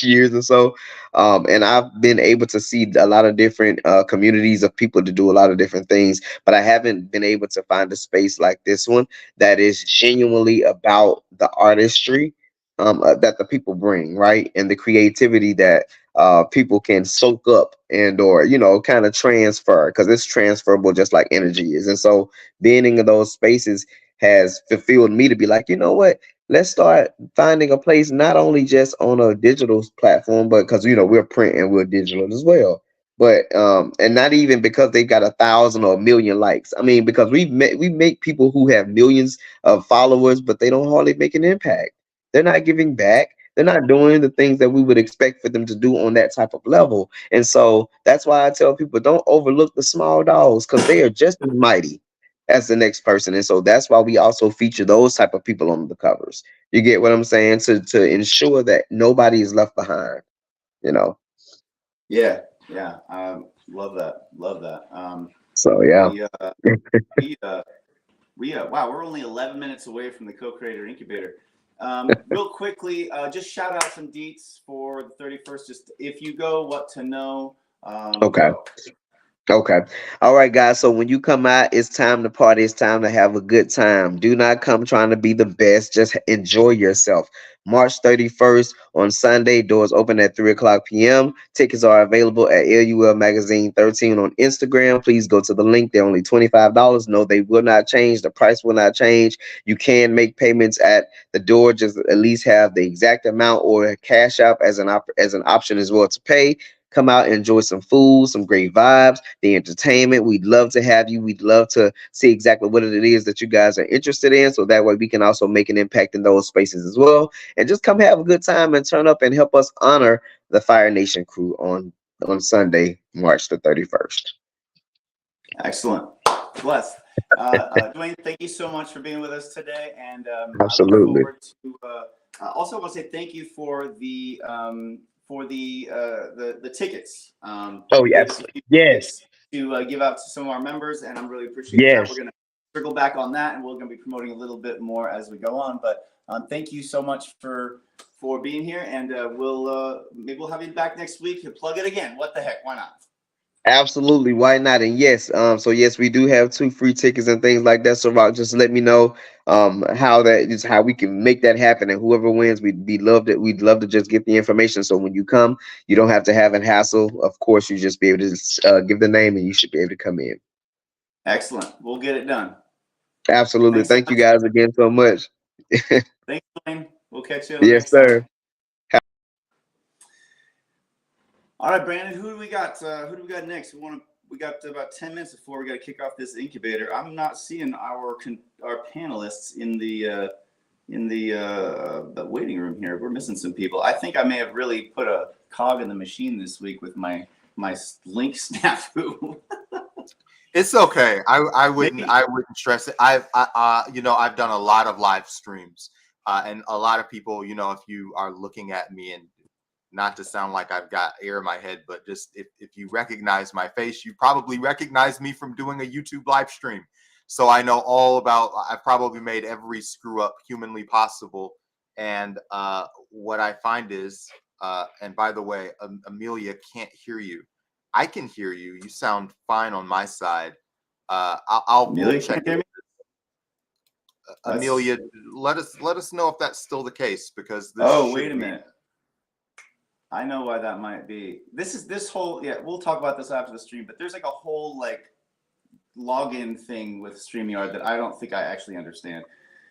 years or so. And I've been able to see a lot of different communities of people to do a lot of different things, but I haven't been able to find a space like this one that is genuinely about the artistry that the people bring, right, and the creativity that people can soak up and or kind of transfer, because it's transferable just like energy is. And so being in those spaces has fulfilled me to be like, you know what? Let's start finding a place not only just on a digital platform, but because we're print and we're digital as well. But and not even because they've got 1,000 or 1,000,000 likes. I mean, because we make people who have millions of followers, but they don't hardly make an impact. They're not giving back. They're not doing the things that we would expect for them to do on that type of level. And so that's why I tell people, don't overlook the small dogs, because they are just as mighty as the next person. And so that's why we also feature those type of people on the covers. You get what I'm saying? To ensure that nobody is left behind, you know. Yeah. Love that. So yeah. Wow, we're only 11 minutes away from the co-creator incubator. Real quickly, just shout out some deets for the 31st. Just if you go, what to know. Okay. Go. Okay. All right, guys. So when you come out, it's time to party. It's time to have a good time. Do not come trying to be the best. Just enjoy yourself. March 31st on Sunday. Doors open at 3 o'clock p.m. Tickets are available at LUL Magazine 13 on Instagram. Please go to the link. They're only $25. No, they will not change. The price will not change. You can make payments at the door. Just at least have the exact amount or cash out as as an option as well to pay. Come out and enjoy some food, some great vibes, the entertainment. We'd love to have you. We'd love to see exactly what it is that you guys are interested in. So that way we can also make an impact in those spaces as well. And just come have a good time and turn up and help us honor the Fire Nation crew on Sunday, March the 31st. Excellent. Blessed. Dwayne, thank you so much for being with us today. And I look Absolutely. forward to, also I want to say thank you for the tickets. Oh, You gave us yes. a few Yes. tickets to give out to some of our members, and I'm really appreciating that. Yes. We're going to circle back on that, and we're going to be promoting a little bit more as we go on. But thank you so much for being here, and maybe we'll have you back next week to plug it again. What the heck? Why not? Absolutely, why not? And yes, so yes, we do have 2 free tickets and things like that. So Rock, just let me know how that is, how we can make that happen, and whoever wins, we'd love to just get the information. So when you come, you don't have to have a hassle. Of course, you just be able to give the name, and you should be able to come in. Excellent. We'll get it done. Absolutely, Thanks so thank you much. guys again so much. Thanks, Dwayne. We'll catch you on the Yes, next sir. time. All right, Brandon, who do we got? Who do we got next? We got about 10 minutes before we got to kick off this incubator. I'm not seeing our panelists in the waiting room here. We're missing some people. I think I may have really put a cog in the machine this week with my link snafu. It's okay. I wouldn't stress it. I've done a lot of live streams, and a lot of people, if you are looking at me, and not to sound like I've got air in my head, but just if you recognize my face, you probably recognize me from doing a YouTube live stream. So I know all about. I've probably made every screw up humanly possible. And what I find is, and by the way, Amelia can't hear you. I can hear you. You sound fine on my side. We'll Amelia check can't hear me? Amelia, let us know if that's still the case, because this. Oh, wait a minute. I know why that might be. This whole, we'll talk about this after the stream, but there's like a whole like login thing with StreamYard that I don't think I actually understand.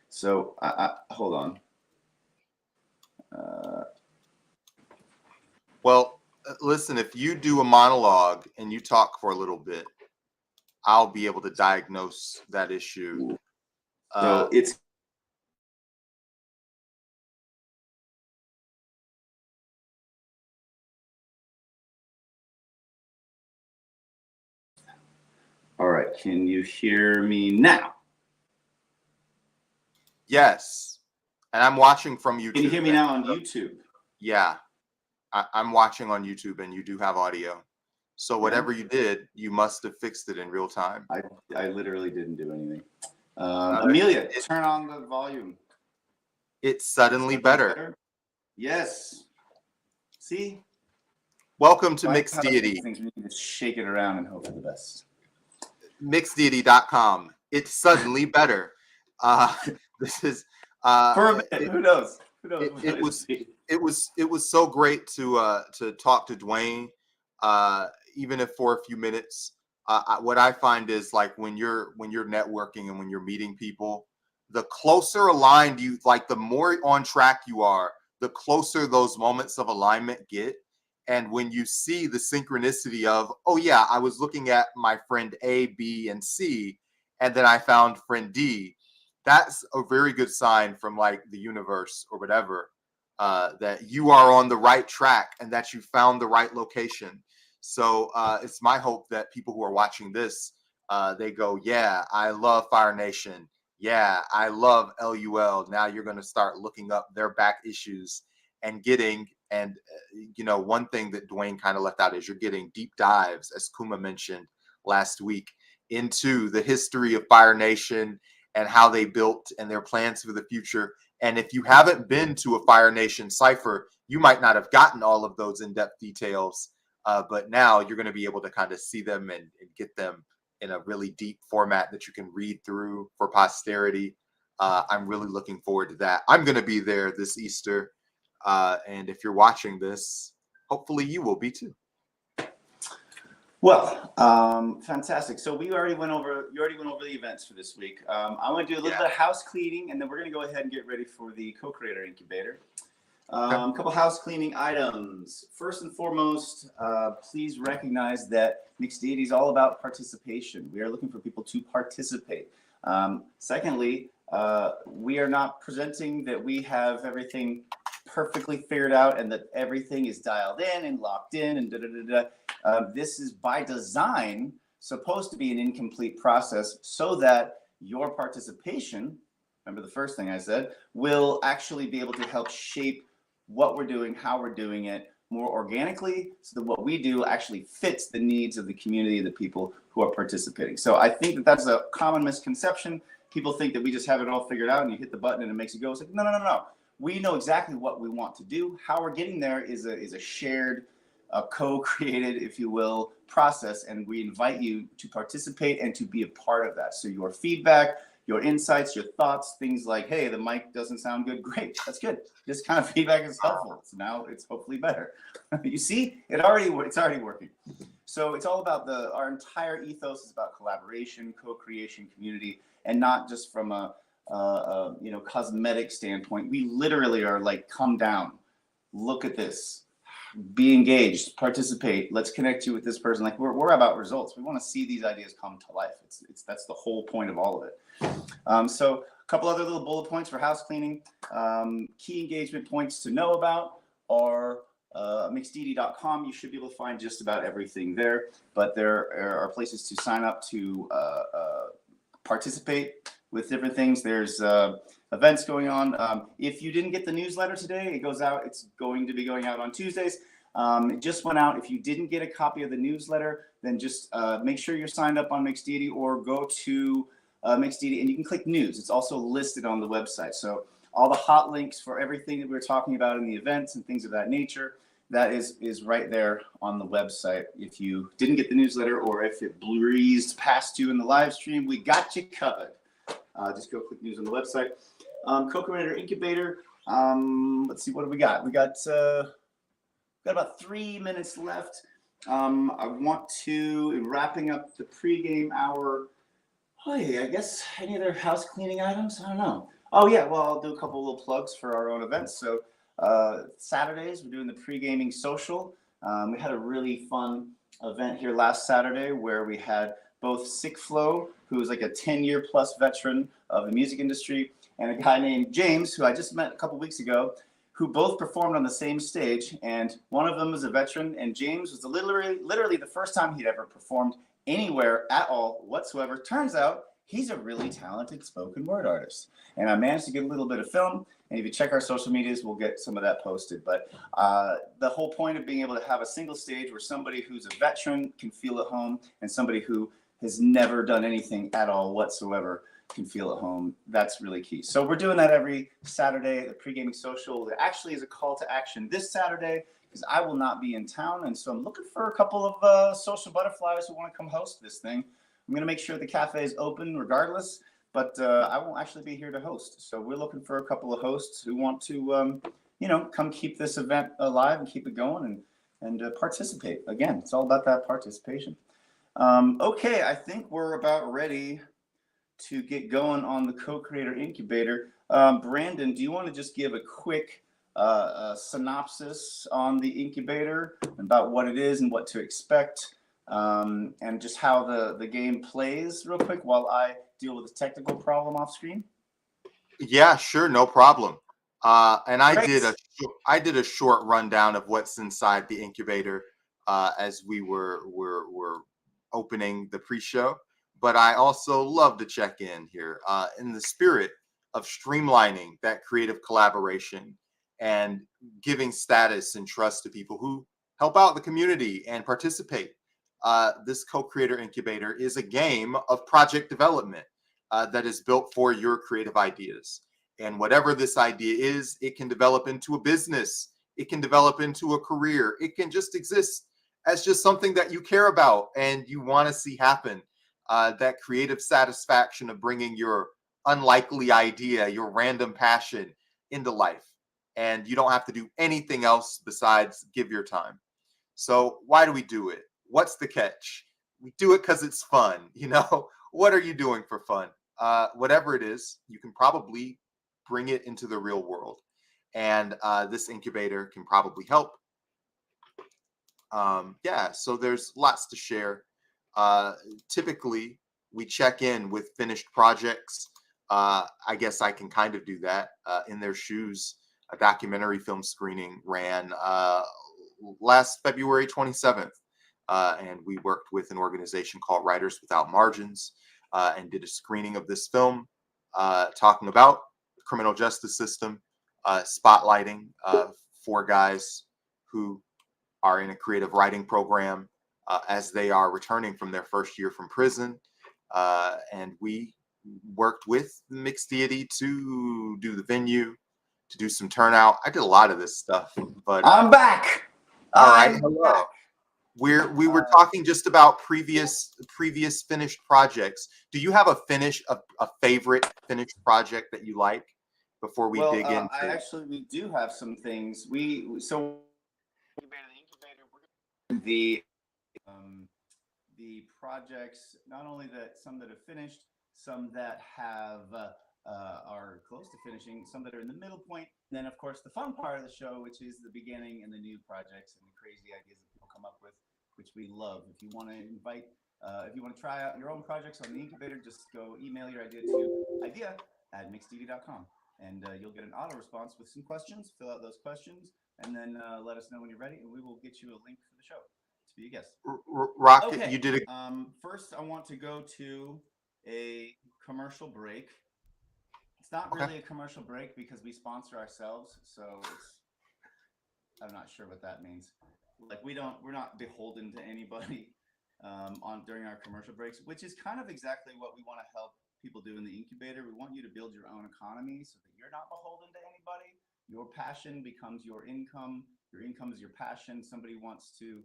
So I hold on. Well, listen, if you do a monologue and you talk for a little bit, I'll be able to diagnose that issue. So it's all right. Can you hear me now? Yes, and I'm watching from YouTube. Can you hear me now on YouTube? Yeah, I'm watching on YouTube, and you do have audio. So whatever you did, you must have fixed it in real time. I literally didn't do anything. Amelia, turn on the volume. It's suddenly better. Yes. See? Welcome to Mixed Deity. Things we need to shake it around and hope for the best. MixedDeity.com. It's suddenly better. This is for a minute. Who knows? Who knows? It was so great to talk to Dwayne, even if for a few minutes. What I find is, like, when you're networking and when you're meeting people, the closer aligned you, like, the more on track you are, the closer those moments of alignment get. And when you see the synchronicity of, oh yeah, I was looking at my friend A, B, and C, and then I found friend D, that's a very good sign from, like, the universe or whatever, that you are on the right track and that you found the right location. So it's my hope that people who are watching this, they go, yeah, I love Fire Nation. Yeah, I love LUL. Now you're going to start looking up their back issues and getting, and one thing that Dwayne kind of left out is you're getting deep dives, as Kuma mentioned last week, into the history of Fire Nation and how they built and their plans for the future. And if you haven't been to a Fire Nation cipher, you might not have gotten all of those in-depth details. But now you're going to be able to kind of see them and get them in a really deep format that you can read through for posterity. I'm really looking forward to that. I'm going to be there this Easter. And if you're watching this, hopefully you will be too. Well, fantastic. So you already went over the events for this week. I want to do a little bit of house cleaning, and then we're going to go ahead and get ready for the co-creator incubator. A couple house cleaning items. First and foremost, please recognize that Mixed Deity is all about participation. We are looking for people to participate. Secondly, we are not presenting that we have everything perfectly figured out and that everything is dialed in and locked in and this is by design supposed to be an incomplete process so that your participation, remember the first thing I said, will actually be able to help shape what we're doing, how we're doing it more organically, so that what we do actually fits the needs of the community, the people who are participating. So I think that that's a common misconception. People think that we just have it all figured out and you hit the button and it makes it go. It's like, no. We know exactly what we want to do. How we're getting there is a shared, co-created, if you will, process, and we invite you to participate and to be a part of that. So your feedback, your insights, your thoughts, things like, hey, the mic doesn't sound good. Great, that's good. This kind of feedback is helpful. So now it's hopefully better. You see, it's already working. So it's all about our entire ethos is about collaboration, co-creation, community, and not just from a cosmetic standpoint. We literally are like, come down, look at this, be engaged, participate. Let's connect you with this person. Like we're about results. We want to see these ideas come to life. That's the whole point of all of it. So a couple other little bullet points for house cleaning. Key engagement points to know about are mixdeity.com. You should be able to find just about everything there, but there are places to sign up to participate with different things. There's events going on. If you didn't get the newsletter today, it goes out. It's going to be going out on Tuesdays. It just went out. If you didn't get a copy of the newsletter, then just make sure you're signed up on Mixed Deity or go to Mixed Deity and you can click news. It's also listed on the website. So all the hot links for everything that we're talking about in the events and things of that nature, that is right there on the website. If you didn't get the newsletter or if it breezed past you in the live stream, we got you covered. Just go click news on the website. Co-creator incubator. Let's see, what do we got? We got about 3 minutes left. I want to, wrapping up the pregame hour. Oh yeah, I guess any other house cleaning items? I don't know. Oh yeah, well, I'll do a couple little plugs for our own events. So Saturdays, we're doing the pre-gaming social. We had a really fun event here last Saturday where we had both Sick Flow, who is like a 10-year plus veteran of the music industry, and a guy named James, who I just met a couple weeks ago, who both performed on the same stage. And one of them was a veteran, and James was literally the first time he'd ever performed anywhere at all whatsoever. Turns out he's a really talented spoken word artist. And I managed to get a little bit of film. And if you check our social medias, we'll get some of that posted. But the whole point of being able to have a single stage where somebody who's a veteran can feel at home and somebody who has never done anything at all whatsoever can feel at home, that's really key. So we're doing that every Saturday, the pre-gaming social. There actually is a call to action this Saturday because I will not be in town. And so I'm looking for a couple of social butterflies who want to come host this thing. I'm going to make sure the cafe is open regardless, but I won't actually be here to host. So we're looking for a couple of hosts who want to, come keep this event alive and keep it going and participate. Again, it's all about that participation. Okay, I think we're about ready to get going on the co-creator incubator. Brandon, do you want to just give a quick synopsis on the incubator about what it is and what to expect, and just how the game plays real quick while I deal with a technical problem off screen? Yeah, sure, no problem. And I Great. did a short rundown of what's inside the incubator as we were opening the pre-show. But I also love to check in here in the spirit of streamlining that creative collaboration and giving status and trust to people who help out the community and participate. This co-creator incubator is a game of project development that is built for your creative ideas. And whatever this idea is, it can develop into a business. It can develop into a career. It can just exist as just something that you care about and you want to see happen. That creative satisfaction of bringing your unlikely idea, your random passion into life. And you don't have to do anything else besides give your time. So why do we do it? What's the catch? We do it because it's fun. What are you doing for fun? Whatever it is, you can probably bring it into the real world. And this incubator can probably help. Yeah, so there's lots to share. Typically, we check in with finished projects. I guess I can kind of do that. In Their Shoes, a documentary film screening ran last February 27th. And we worked with an organization called Writers Without Margins and did a screening of this film talking about the criminal justice system, spotlighting 4 guys who are in a creative writing program as they are returning from their first year from prison. And we worked with Mixed Deity to do the venue, to do some turnout. I did a lot of this stuff, but I'm back. all right, I'm hello. back. We were talking just about previous finished projects. Do you have a favorite finished project that you like before we dig into? We do have some things. The projects, not only some that have finished, some that are close to finishing, some that are in the middle point, and then of course the fun part of the show, which is the beginning and the new projects and the crazy ideas that people come up with, which we love. If you want to try out your own projects on the incubator, just go email your idea to idea@mixedd.com, and you'll get an auto response with some questions. Fill out those questions, and then let us know when you're ready, and we will get you a link for the show to be a guest. Rocket, okay. You did it. First, I want to go to a commercial break. It's not really a commercial break because we sponsor ourselves, so I'm not sure what that means. Like we're not beholden to anybody during our commercial breaks, which is kind of exactly what we want to help people do in the incubator. We want you to build your own economy so that you're not beholden to anybody. Your passion becomes your income. Your income is your passion. Somebody wants to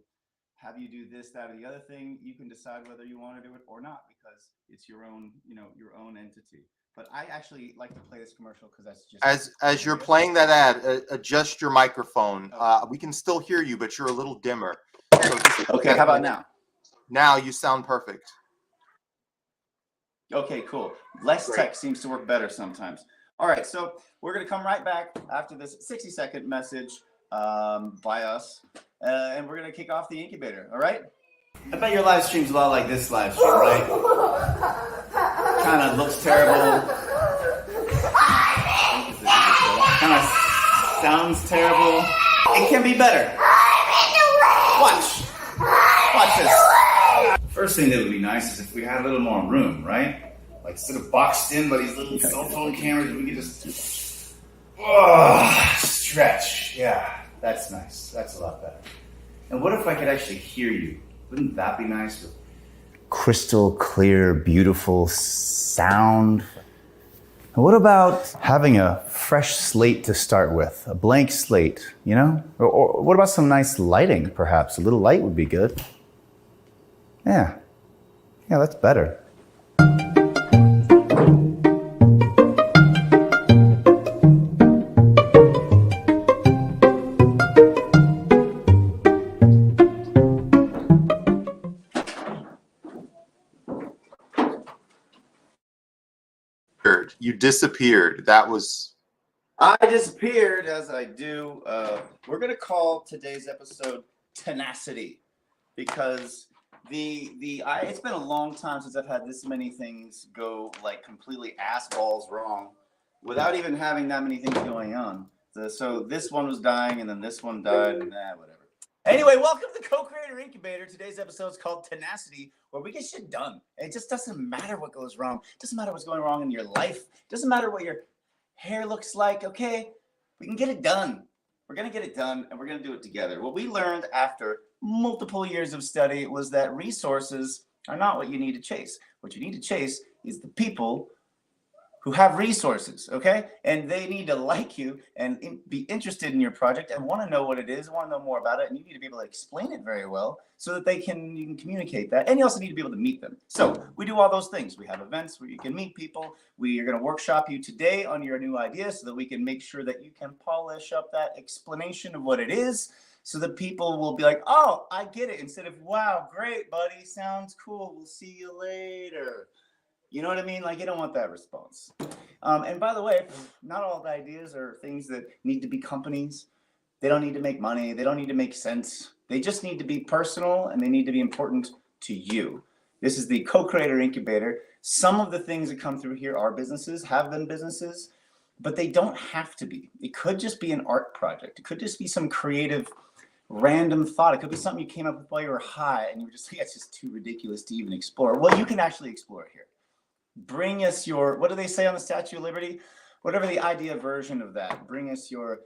have you do this, that, or the other thing. You can decide whether you want to do it or not because it's your own, your own entity. But I actually like to play this commercial because that's just as you're playing that ad, adjust your microphone. We can still hear you, but you're a little dimmer. So okay, how about now? Now you sound perfect. Okay, cool. Less tech seems to work better sometimes. All right, so we're going to come right back after this 60-second message by us, and we're going to kick off the incubator, all right? I bet your live stream's a lot like this live stream, right? Kind of looks terrible. Kind of sounds terrible. It can be better. Watch this. First thing that would be nice is if we had a little more room, right? Like instead of boxed in by these little cell phone cameras, we could just stretch. Yeah, that's nice. That's a lot better. And what if I could actually hear you? Wouldn't that be nice? Crystal clear, beautiful sound. And what about having a fresh slate to start with? A blank slate, Or what about some nice lighting, perhaps? A little light would be good. Yeah, that's better. You disappeared. That was... I disappeared, as I do. We're going to call today's episode Tenacity because it's been a long time since I've had this many things go like completely ass balls wrong without even having that many things going on. So this one was dying and then this one died and whatever. Anyway, welcome to Co-Creator Incubator. Today's episode is called Tenacity, where we get shit done. It just doesn't matter what goes wrong. It doesn't matter what's going wrong in your life. It doesn't matter what your hair looks like, okay? We can get it done. We're going to get it done, and we're going to do it together. What we learned after multiple years of study was that resources are not what you need to chase. What you need to chase is the people who have resources, okay? And they need to like you and be interested in your project and want to know what it is, want to know more about it, and you need to be able to explain it very well so that you can communicate that. And you also need to be able to meet them. So we do all those things. We have events where you can meet people. We are going to workshop you today on your new idea so that we can make sure that you can polish up that explanation of what it is so that people will be like, oh, I get it, instead of, wow, great, buddy, sounds cool, we'll see you later. You know what I mean? Like, you don't want that response. And by the way, not all the ideas are things that need to be companies. They don't need to make money. They don't need to make sense. They just need to be personal, and they need to be important to you. This is the Co-Creator Incubator. Some of the things that come through here are businesses, have been businesses, but they don't have to be. It could just be an art project. It could just be some creative, random thought. It could be something you came up with while you were high, and you were just like, it's just too ridiculous to even explore. Well, you can actually explore it here. Bring us your, what do they say on the Statue of Liberty? Whatever the idea version of that. Bring us your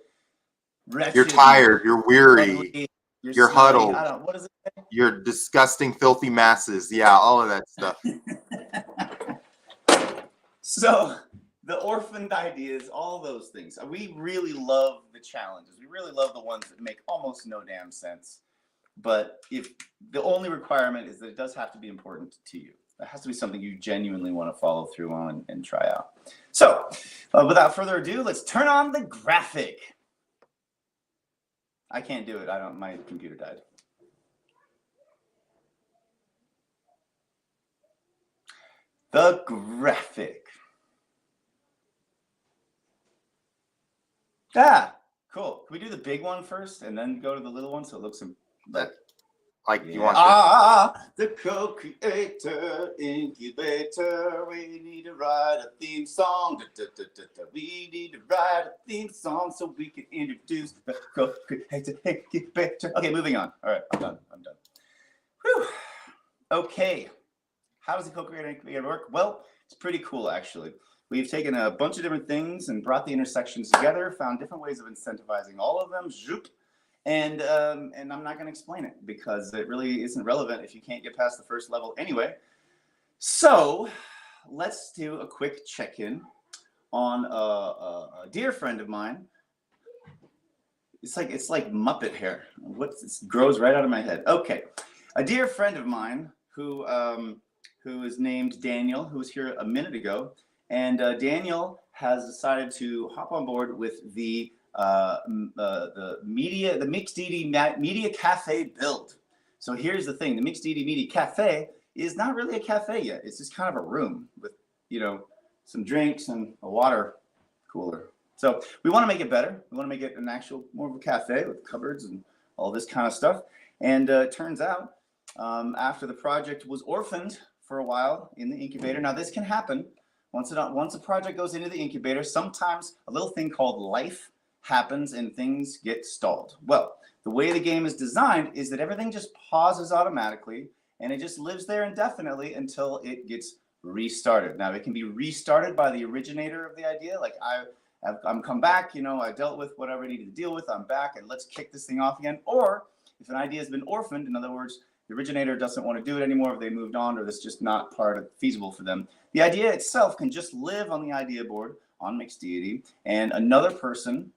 wretched, You're tired. You're weary. ugly, You're smelly, huddled. I don't know, what is it? You're disgusting, filthy masses. Yeah, all of that stuff. So the orphaned ideas, all those things. We really love the challenges. We really love the ones that make almost no damn sense. But if the only requirement is that it does have to be important to you. That has to be something you genuinely want to follow through on and try out. So without further ado, let's turn on the graphic. I can't do it. My computer died. The graphic. Ah, cool. Can we do the big one first and then go to the little one so it looks Like yeah. you want the Co-Creator Incubator. We need to write a theme song. We need to write a theme song so we can introduce the Co-Creator Incubator. Okay, moving on. All right, I'm done. Whew. Okay. How does the Co-Creator Incubator work? Well, it's pretty cool, actually. We've taken a bunch of different things and brought the intersections together, found different ways of incentivizing all of them. Zoop. And I'm not going to explain it because it really isn't relevant if you can't get past the first level anyway. So let's do a quick check-in on a dear friend of mine. It's like Muppet hair. It grows right out of my head. Okay, a dear friend of mine who is named Daniel, who was here a minute ago, and Daniel has decided to hop on board with the Mixed DD Media Cafe build. So here's the thing: the Mixed DD Media Cafe is not really a cafe yet. It's just kind of a room with, some drinks and a water cooler. So we want to make it better. We want to make it an actual more of a cafe with cupboards and all this kind of stuff. And it turns out after the project was orphaned for a while in the incubator. Now this can happen once a project goes into the incubator. Sometimes a little thing called life happens and things get stalled. Well, the way the game is designed is that everything just pauses automatically and it just lives there indefinitely until it gets restarted. Now it can be restarted by the originator of the idea. Like I'm come back, I dealt with whatever I needed to deal with. I'm back and let's kick this thing off again. Or if an idea has been orphaned, in other words, the originator doesn't want to do it anymore, if they moved on, or it's just not feasible for them. The idea itself can just live on the idea board on Mixed Deity, and another person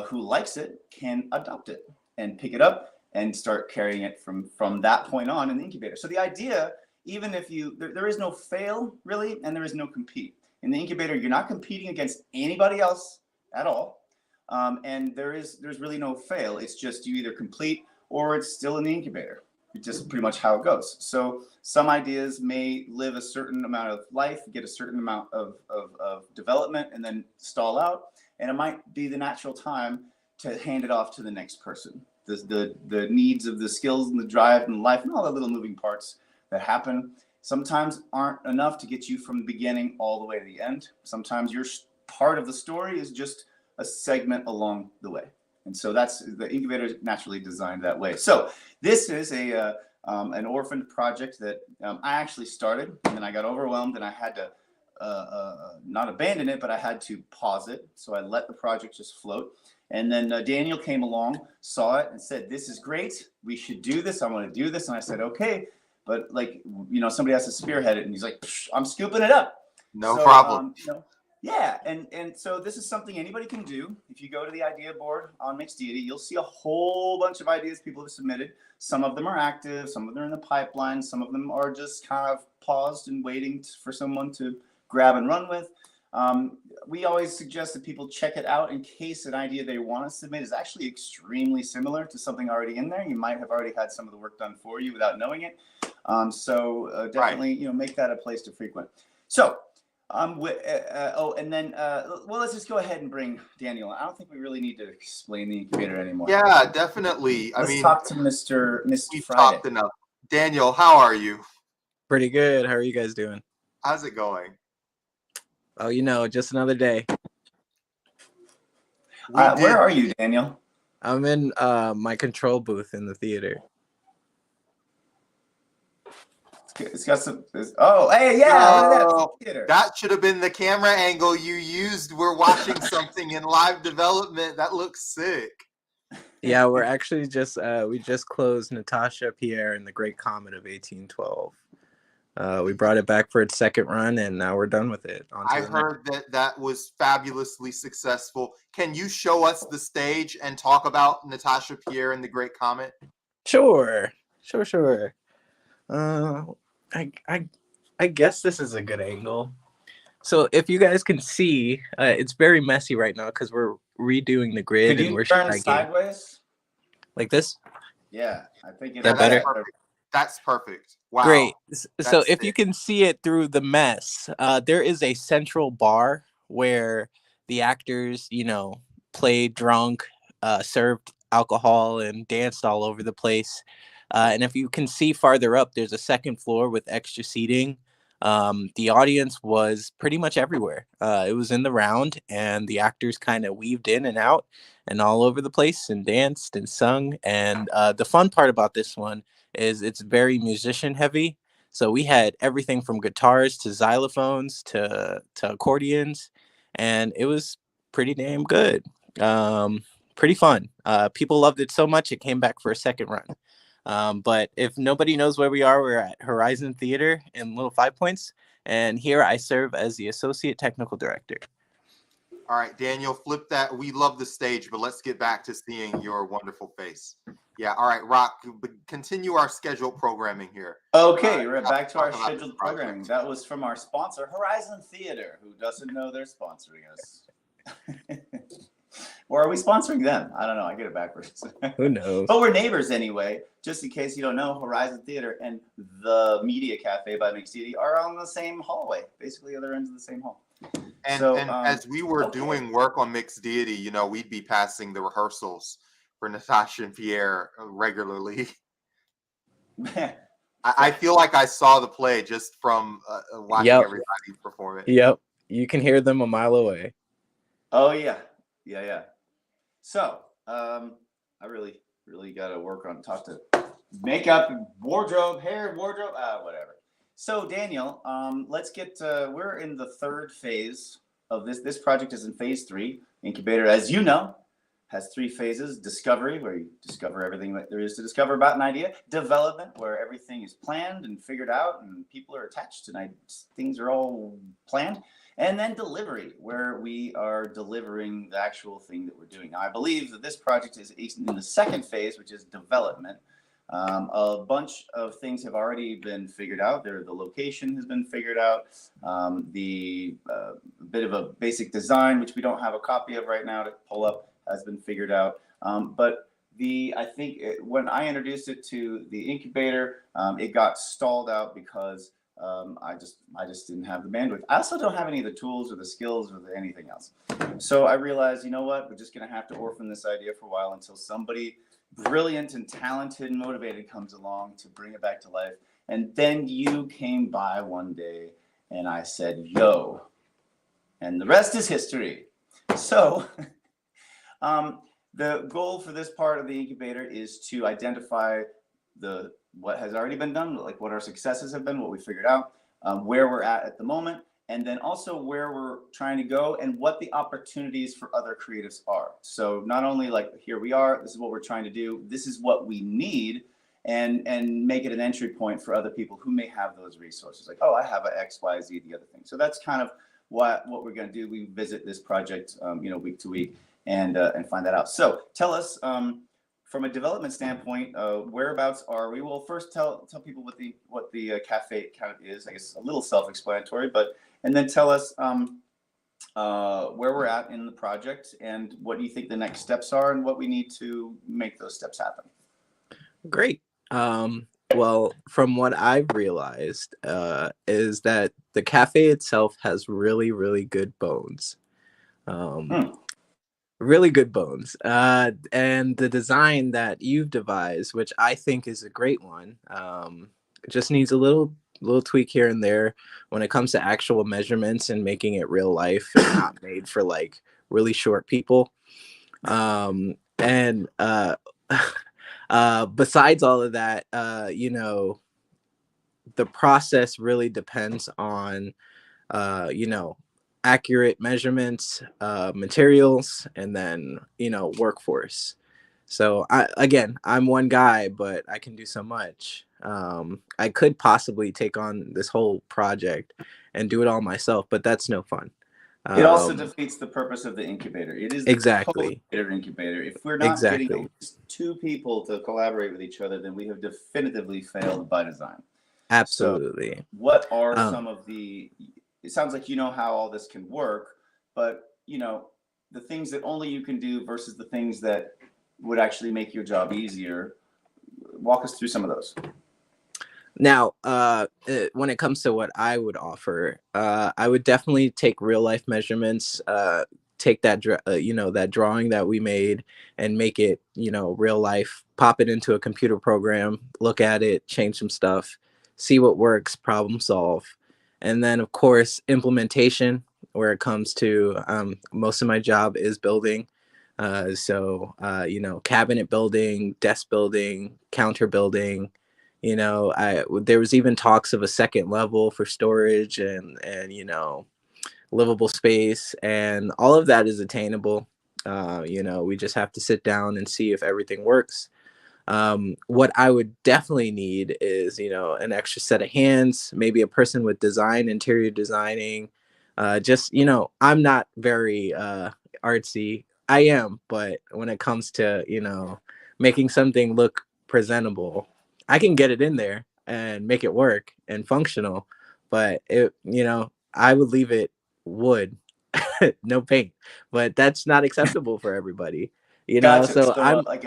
who likes it can adopt it and pick it up and start carrying it from that point on in the incubator. So the idea, even if there is no fail really, and there is no compete. In the incubator, you're not competing against anybody else at all, and there's really no fail. It's just you either complete or it's still in the incubator. It's just pretty much how it goes. So some ideas may live a certain amount of life, get a certain amount of development, and then stall out. And it might be the natural time to hand it off to the next person. The needs of the skills and the drive and life and all the little moving parts that happen sometimes aren't enough to get you from the beginning all the way to the end. Sometimes your part of the story is just a segment along the way. And so that's the incubator is naturally designed that way. So this is an orphaned project that I actually started, and then I got overwhelmed and I had to not abandon it, but I had to pause it. So I let the project just float. And then Daniel came along, saw it, and said, "This is great. We should do this. I want to do this." And I said, "Okay, but somebody has to spearhead it." And he's like, "I'm scooping it up." No problem. Yeah, and so this is something anybody can do. If you go to the idea board on Mixed Deity, you'll see a whole bunch of ideas people have submitted. Some of them are active, some of them are in the pipeline, some of them are just kind of paused and waiting for someone to grab and run with. We always suggest that people check it out in case an idea they want to submit is actually extremely similar to something already in there. You might have already had some of the work done for you without knowing it. Definitely, make that a place to frequent. So. And then let's just go ahead and bring Daniel. I don't think we really need to explain the incubator anymore. Yeah, definitely. Let's talk to Mr. We've Friday. talked enough. Daniel, how are you? Pretty good. How are you guys doing? How's it going? Oh, just another day. Where are you, Daniel? I'm in my control booth in the theater. It's got some. Oh, hey, yeah, look at that theater. That should have been the camera angle you used. We're watching something in live development. That looks sick. Yeah, we're actually we just closed Natasha, Pierre, and the Great Comet of 1812. We brought it back for its second run, and now we're done with it. I heard that was fabulously successful. Can you show us the stage and talk about Natasha, Pierre, and the Great Comet? Sure. I guess this is a good angle. So if you guys can see, it's very messy right now because we're redoing the grid. Could you turn sideways? Like this? Yeah, I think it's better. That's perfect. Wow. Great. So if you can see it through the mess, there is a central bar where the actors, played drunk, served alcohol, and danced all over the place. And if you can see farther up, there's a second floor with extra seating. The audience was pretty much everywhere. It was in the round, and the actors kind of weaved in and out and all over the place and danced and sung. And the fun part about this one is it's very musician heavy. So we had everything from guitars to xylophones to accordions, and it was pretty damn good. Pretty fun. People loved it so much it came back for a second run. But if nobody knows where we are, we're at Horizon Theater in Little Five Points, and here I serve as the Associate Technical Director. All right, Daniel, flip that. We love the stage, but let's get back to seeing your wonderful face. Yeah, all right, Rock, continue our scheduled programming here. Okay, we're back to our scheduled programming. That was from our sponsor, Horizon Theater, who doesn't know they're sponsoring us. Or are we sponsoring them? I don't know. I get it backwards. Who knows? But we're neighbors anyway. Just in case you don't know, Horizon Theater and the Media Cafe by Mixed Deity are on the same hallway, basically other ends of the same hall. And as we were doing work on Mixed Deity, we'd be passing the rehearsals for Natasha and Pierre regularly. I feel like I saw the play just from watching everybody perform it. Yep, you can hear them a mile away. Oh yeah. So I really got to work on talk to makeup, wardrobe, hair, wardrobe, whatever. So Daniel, let's get. We're in the third phase of this. This project is in phase 3. Incubator, as you know, has 3 phases: discovery, where you discover everything that there is to discover about an idea; development, where everything is planned and figured out, and people are attached, and things are all planned; and then delivery, where we are delivering the actual thing that we're doing. Now, I believe that this project is in the second phase, which is development. A bunch of things have already been figured out. The location has been figured out. The bit of a basic design, which we don't have a copy of right now to pull up, has been figured out. But I think when I introduced it to the incubator, it got stalled out because I just didn't have the bandwidth. I also don't have any of the tools or the skills or anything else. So I realized, you know what, we're just going to have to orphan this idea for a while until somebody brilliant and talented and motivated comes along to bring it back to life. And then you came by one day and I said, yo, and the rest is history. So the goal for this part of the incubator is to identify what has already been done, like what our successes have been, what we figured out, where we're at the moment, and then also where we're trying to go and what the opportunities for other creatives are. So not only like, here we are, this is what we're trying to do, this is what we need, and make it an entry point for other people who may have those resources. Like, oh, I have a X, Y, Z, the other thing. So that's kind of what we're going to do. We visit this project, week to week, and find that out. So tell us, from a development standpoint, whereabouts are we? Well, first tell people what the cafe kind of is. I guess a little self-explanatory, and then tell us where we're at in the project and what do you think the next steps are and what we need to make those steps happen. Great. Well, from what I've realized is that the cafe itself has really, really good bones. Really good bones. And the design that you've devised, which I think is a great one, just needs a little tweak here and there when it comes to actual measurements and making it real life and not made for like really short people. And besides all of that, the process really depends on, accurate measurements, materials, and then, workforce. So I'm one guy, but I can do so much. I could possibly take on this whole project and do it all myself, but that's no fun. It also defeats the purpose of the incubator. It is the co-creator incubator. If we're not getting at least two people to collaborate with each other, then we have definitively failed by design. Absolutely. So what are some of the? It sounds like you know how all this can work, but the things that only you can do versus the things that would actually make your job easier. Walk us through some of those. Now, when it comes to what I would offer, I would definitely take real life measurements, take that, that drawing that we made and make it, real life, pop it into a computer program, look at it, change some stuff, see what works, problem solve. And then, of course, implementation, where it comes to most of my job is building. Cabinet building, desk building, counter building. There was even talks of a second level for storage and livable space, and all of that is attainable. We just have to sit down and see if everything works. What I would definitely need is, an extra set of hands, maybe a person with design, interior designing. I'm not very artsy. I am, but when it comes to, making something look presentable, I can get it in there and make it work and functional. But I would leave it wood, no paint. But that's not acceptable for everybody. Gotcha. So I'm like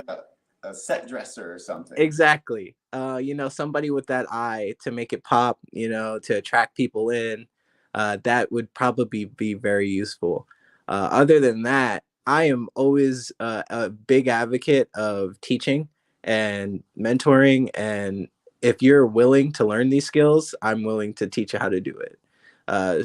a set dresser or something. Exactly. Somebody with that eye to make it pop, to attract people in, that would probably be very useful. Other than that, I am always a big advocate of teaching and mentoring. And if you're willing to learn these skills, I'm willing to teach you how to do it.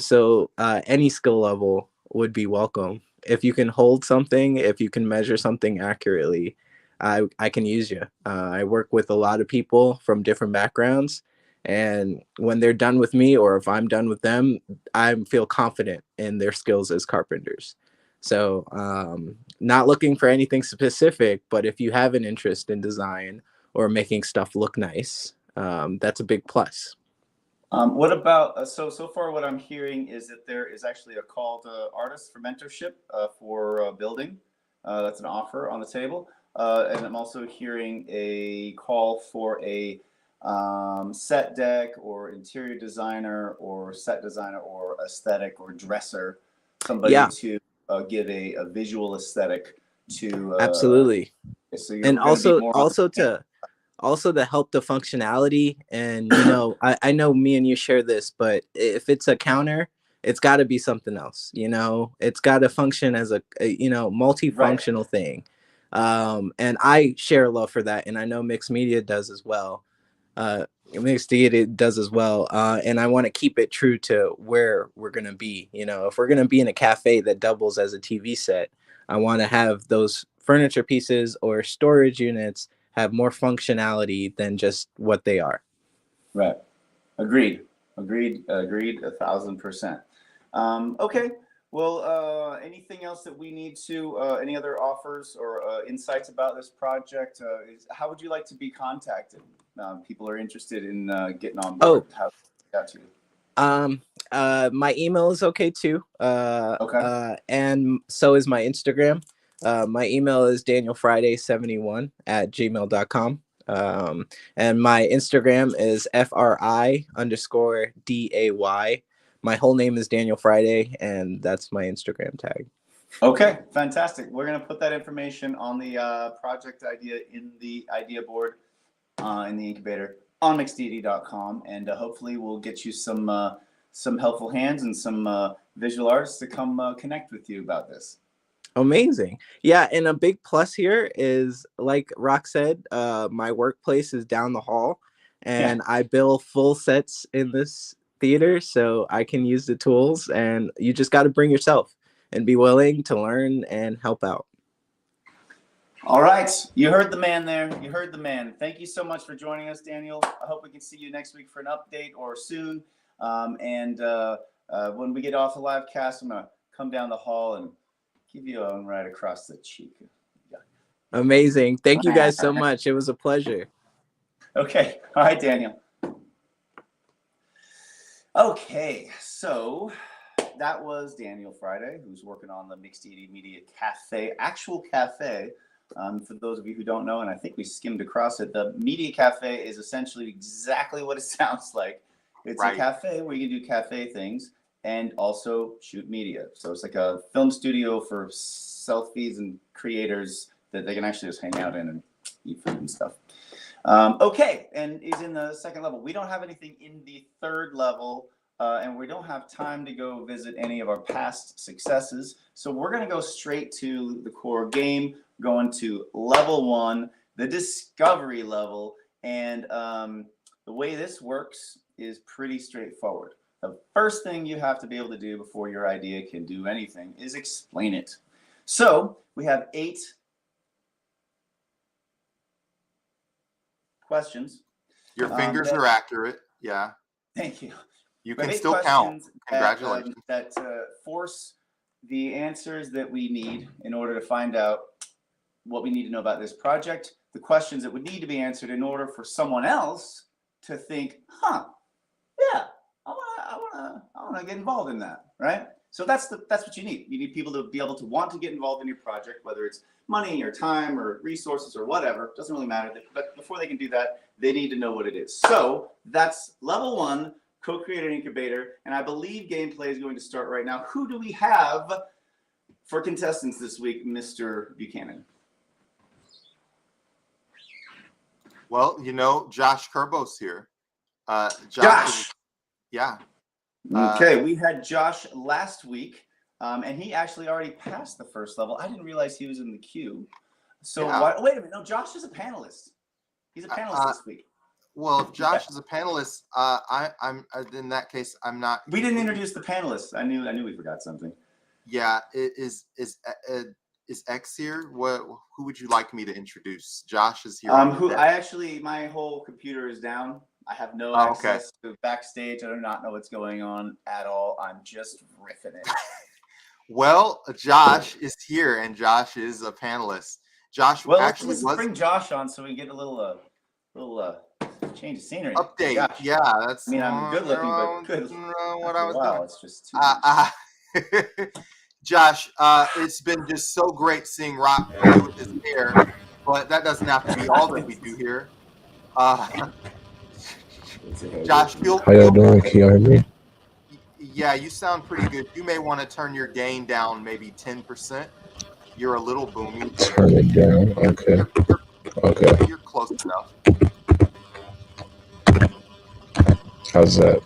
So any skill level would be welcome. If you can hold something, if you can measure something accurately, I can use you. I work with a lot of people from different backgrounds, and when they're done with me, or if I'm done with them, I feel confident in their skills as carpenters. So not looking for anything specific, but if you have an interest in design or making stuff look nice, that's a big plus. What about so far? What I'm hearing is that there is actually a call to artists for mentorship for building. That's an offer on the table. And I'm also hearing a call for a set deck or interior designer or set designer or aesthetic or dresser, somebody to give a visual aesthetic to absolutely. So and also to help the functionality. And I know me and you share this, but if it's a counter, it's got to be something else. It's got to function as a multifunctional thing. And I share a love for that, and I know mixed media does as well. And I want to keep it true to where we're going to be. If we're going to be in a cafe that doubles as a TV set, I want to have those furniture pieces or storage units have more functionality than just what they are. Right. Agreed. 1,000%. Okay. Well, anything else that we need to, any other offers or insights about this project? How would you like to be contacted? People are interested in getting on board. How to reach out to you? My email is okay too. Okay. And so is my Instagram. My email is danielfriday71@gmail.com. And my Instagram is FRI_DAY. My whole name is Daniel Friday, and that's my Instagram tag. Okay, fantastic. We're going to put that information on the project idea in the idea board in the incubator on mixdeity.com, and hopefully we'll get you some helpful hands and some visual artists to come connect with you about this. Amazing. Yeah, and a big plus here is, like Rock said, my workplace is down the hall, and I bill full sets in this theater, so I can use the tools, and you just got to bring yourself and be willing to learn and help out. All right, you heard the man there. You heard the man. Thank you so much for joining us, Daniel. I hope we can see you next week for an update or soon. And when we get off the live cast, I'm going to come down the hall and give you one right across the cheek. Yeah. Amazing. Thank you guys so much. It was a pleasure. Okay. All right, Daniel. Okay, so that was Daniel Friday, who's working on the Mixed Deity Media Cafe, actual cafe. For those of you who don't know, and I think we skimmed across it, the Media Cafe is essentially exactly what it sounds like. It's a cafe where you can do cafe things and also shoot media. So it's like a film studio for selfies and creators that they can actually just hang out in and eat food and stuff. Okay, and he's in the second level. We don't have anything in the third level, and we don't have time to go visit any of our past successes. So we're going to go straight to the core game, going to level 1, the discovery level. And the way this works is pretty straightforward. The first thing you have to be able to do before your idea can do anything is explain it. So we have 8 questions. Your fingers are accurate. Yeah. Thank you. You can still count. Congratulations. That force the answers that we need in order to find out what we need to know about this project. The questions that would need to be answered in order for someone else to think, yeah, I want to get involved in that, right? So that's what you need. You need people to be able to want to get involved in your project, whether it's money or time or resources or whatever. Doesn't really matter. But before they can do that, they need to know what it is. So that's level 1, co-creator incubator. And I believe gameplay is going to start right now. Who do we have for contestants this week, Mr. Buchanan? Well, Josh Kerbos here. Josh. Yeah. Okay, we had Josh last week, and he actually already passed the first level. I didn't realize he was in the queue. So wait a minute. No, Josh is a panelist. He's a panelist this week. Well, if Josh is a panelist, I'm in that case, I'm not. We didn't introduce the panelists. I knew we forgot something. Yeah, is X here? Who would you like me to introduce? Josh is here. My whole computer is down. I have no access to backstage. I do not know what's going on at all. I'm just riffing it. Well, Josh is here, and Josh is a panelist. Josh, let's bring Josh on so we get a little change of scenery. Update. Josh. Yeah, that's. I mean, I'm good looking, but good. What I was doing. It's just too Josh, it's been just so great seeing Rock play with his hair, but that doesn't have to be all that we do here. Josh, how y'all doing? Can y'all hear me? Yeah, you sound pretty good. You may want to turn your gain down maybe 10%. You're a little boomy. Turn it down. Okay. Okay. You're close enough. How's that?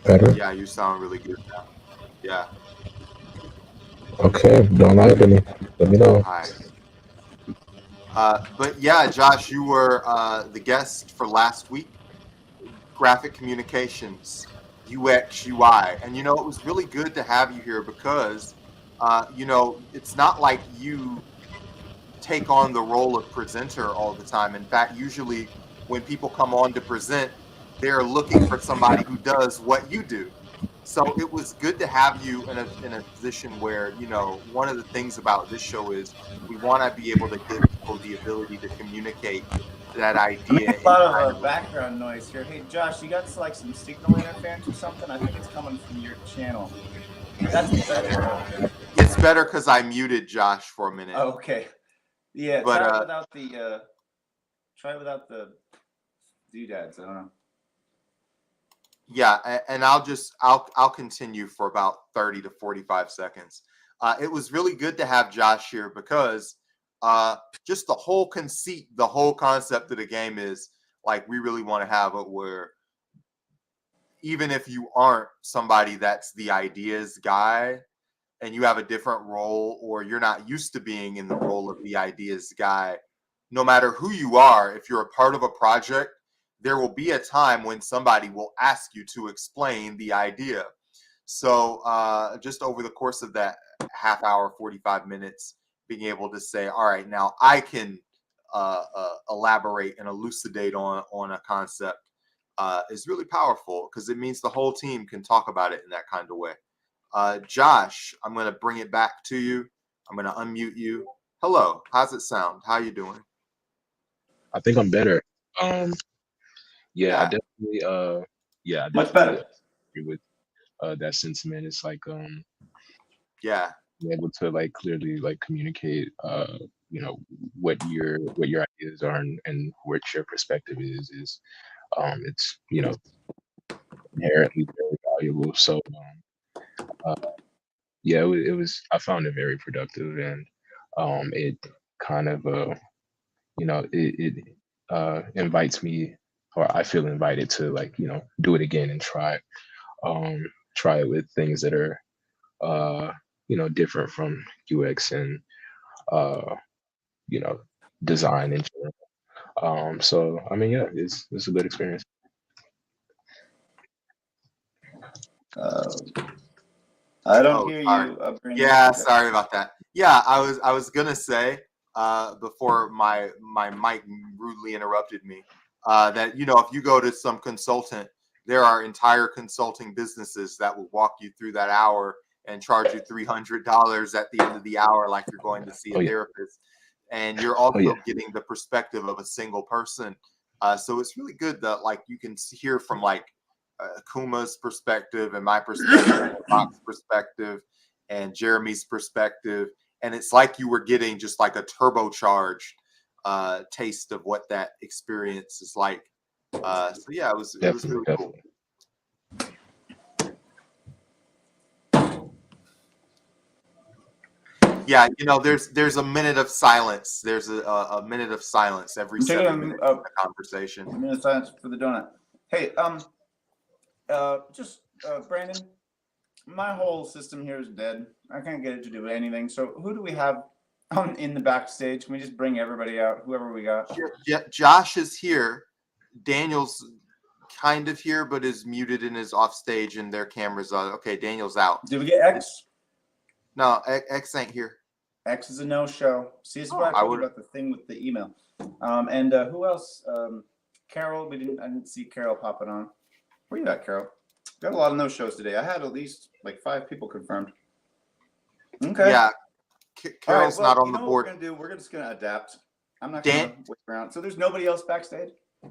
Better? Yeah, you sound really good now. Yeah. Okay. Don't like any. Let me know. All right. But yeah, Josh, you were the guest for last week. Graphic communications, UX, UI. And, it was really good to have you here because, it's not like you take on the role of presenter all the time. In fact, usually when people come on to present, they're looking for somebody who does what you do. So it was good to have you in a position where, one of the things about this show is we want to be able to give people the ability to communicate that I mean, idea. a lot of background noise here. Hey, Josh, you got like some signal interference or something? I think it's coming from your channel. That's better though. It's better because I muted Josh for a minute. Oh, okay. Yeah, But, try it without the doodads. I don't know. Yeah, and I'll continue for about 30 to 45 seconds. It was really good to have Josh here because just the whole conceit, the whole concept of the game is like we really want to have it where even if you aren't somebody that's the ideas guy and you have a different role or you're not used to being in the role of the ideas guy, no matter who you are, if you're a part of a project, there will be a time when somebody will ask you to explain the idea. So just over the course of that half hour, 45 minutes, being able to say, all right, now I can elaborate and elucidate on a concept is really powerful because it means the whole team can talk about it in that kind of way. Josh, I'm going to bring it back to you. I'm going to unmute you. Hello, how's it sound? How you doing? I think I'm better. Yeah, I Yeah. definitely Much better. agree with that sentiment. It's like Yeah. being able to like clearly like communicate you know what your ideas are and what your perspective is it's inherently very valuable. So yeah, it was I found it very productive, and it kind of it invites me, or I feel invited to like do it again and try it with things that are different from UX and uh you know design in general. So I mean, yeah, it's a good experience. I don't Oh, hear sorry. you, Brandon. Yeah, sorry about that. Yeah, I was gonna say before my mic rudely interrupted me that if you go to some consultant, there are entire consulting businesses that will walk you through that hour and charge you $300 at the end of the hour, like you're going to see a Oh yeah. therapist, and you're Oh yeah. also getting the perspective of a single person. So it's really good that like you can hear from like Kuma's perspective and my perspective, and Bach's perspective, and Jeremy's perspective, and it's like you were getting just like a turbocharged taste of what that experience is like. So yeah, it was really cool. Yeah, there's a minute of silence. There's a minute of silence every 7 minutes of the conversation. A minute of silence for the donut. Hey, Brandon, my whole system here is dead. I can't get it to do anything. So who do we have in the backstage? Can we just bring everybody out, whoever we got? Josh is here. Daniel's kind of here, but is muted and is off stage, and their camera's on. Okay, Daniel's out. Did we get X? No, X ain't here. X is a no-show. See, this is what I told you about the thing with the email. And who else? Carol. I didn't see Carol popping on. Where you at, Carol? Got a lot of no-shows today. I had at least like 5 people confirmed. Okay. Yeah. Carol's not on the board. What we're gonna do? We're just gonna adapt. I'm not gonna wait around. So there's nobody else backstage?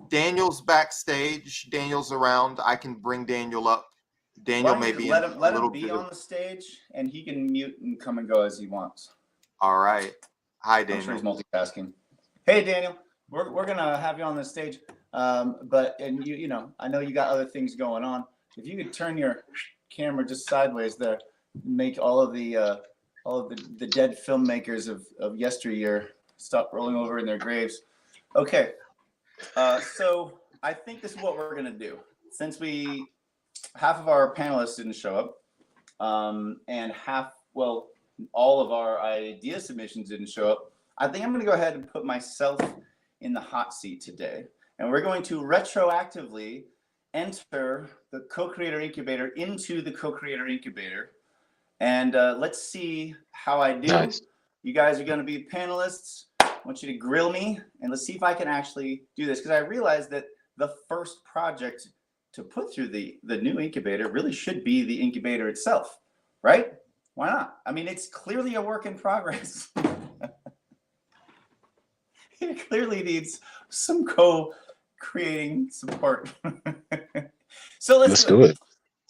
Daniel's backstage. Daniel's around. I can bring Daniel up. Daniel may be let him be on the stage, and he can mute and come and go as he wants. All right. Hi, Daniel. I'm sure he's multitasking. Hey, Daniel. We're gonna have you on the stage, but I know you got other things going on. If you could turn your camera just sideways there, make all of the dead filmmakers of yesteryear stop rolling over in their graves. Okay. So I think this is what we're gonna do. Since half of our panelists didn't show up, and all of our idea submissions didn't show up, I think I'm gonna go ahead and put myself in the hot seat today, and we're going to retroactively enter the co-creator incubator into the co-creator incubator, and let's see how I do. Nice. You guys are going to be panelists. I want you to grill me, and let's see if I can actually do this, because I realized that the first project to put through the new incubator really should be the incubator itself, right? Why not? I mean, it's clearly a work in progress. it clearly needs some co-creating support. So let's do it.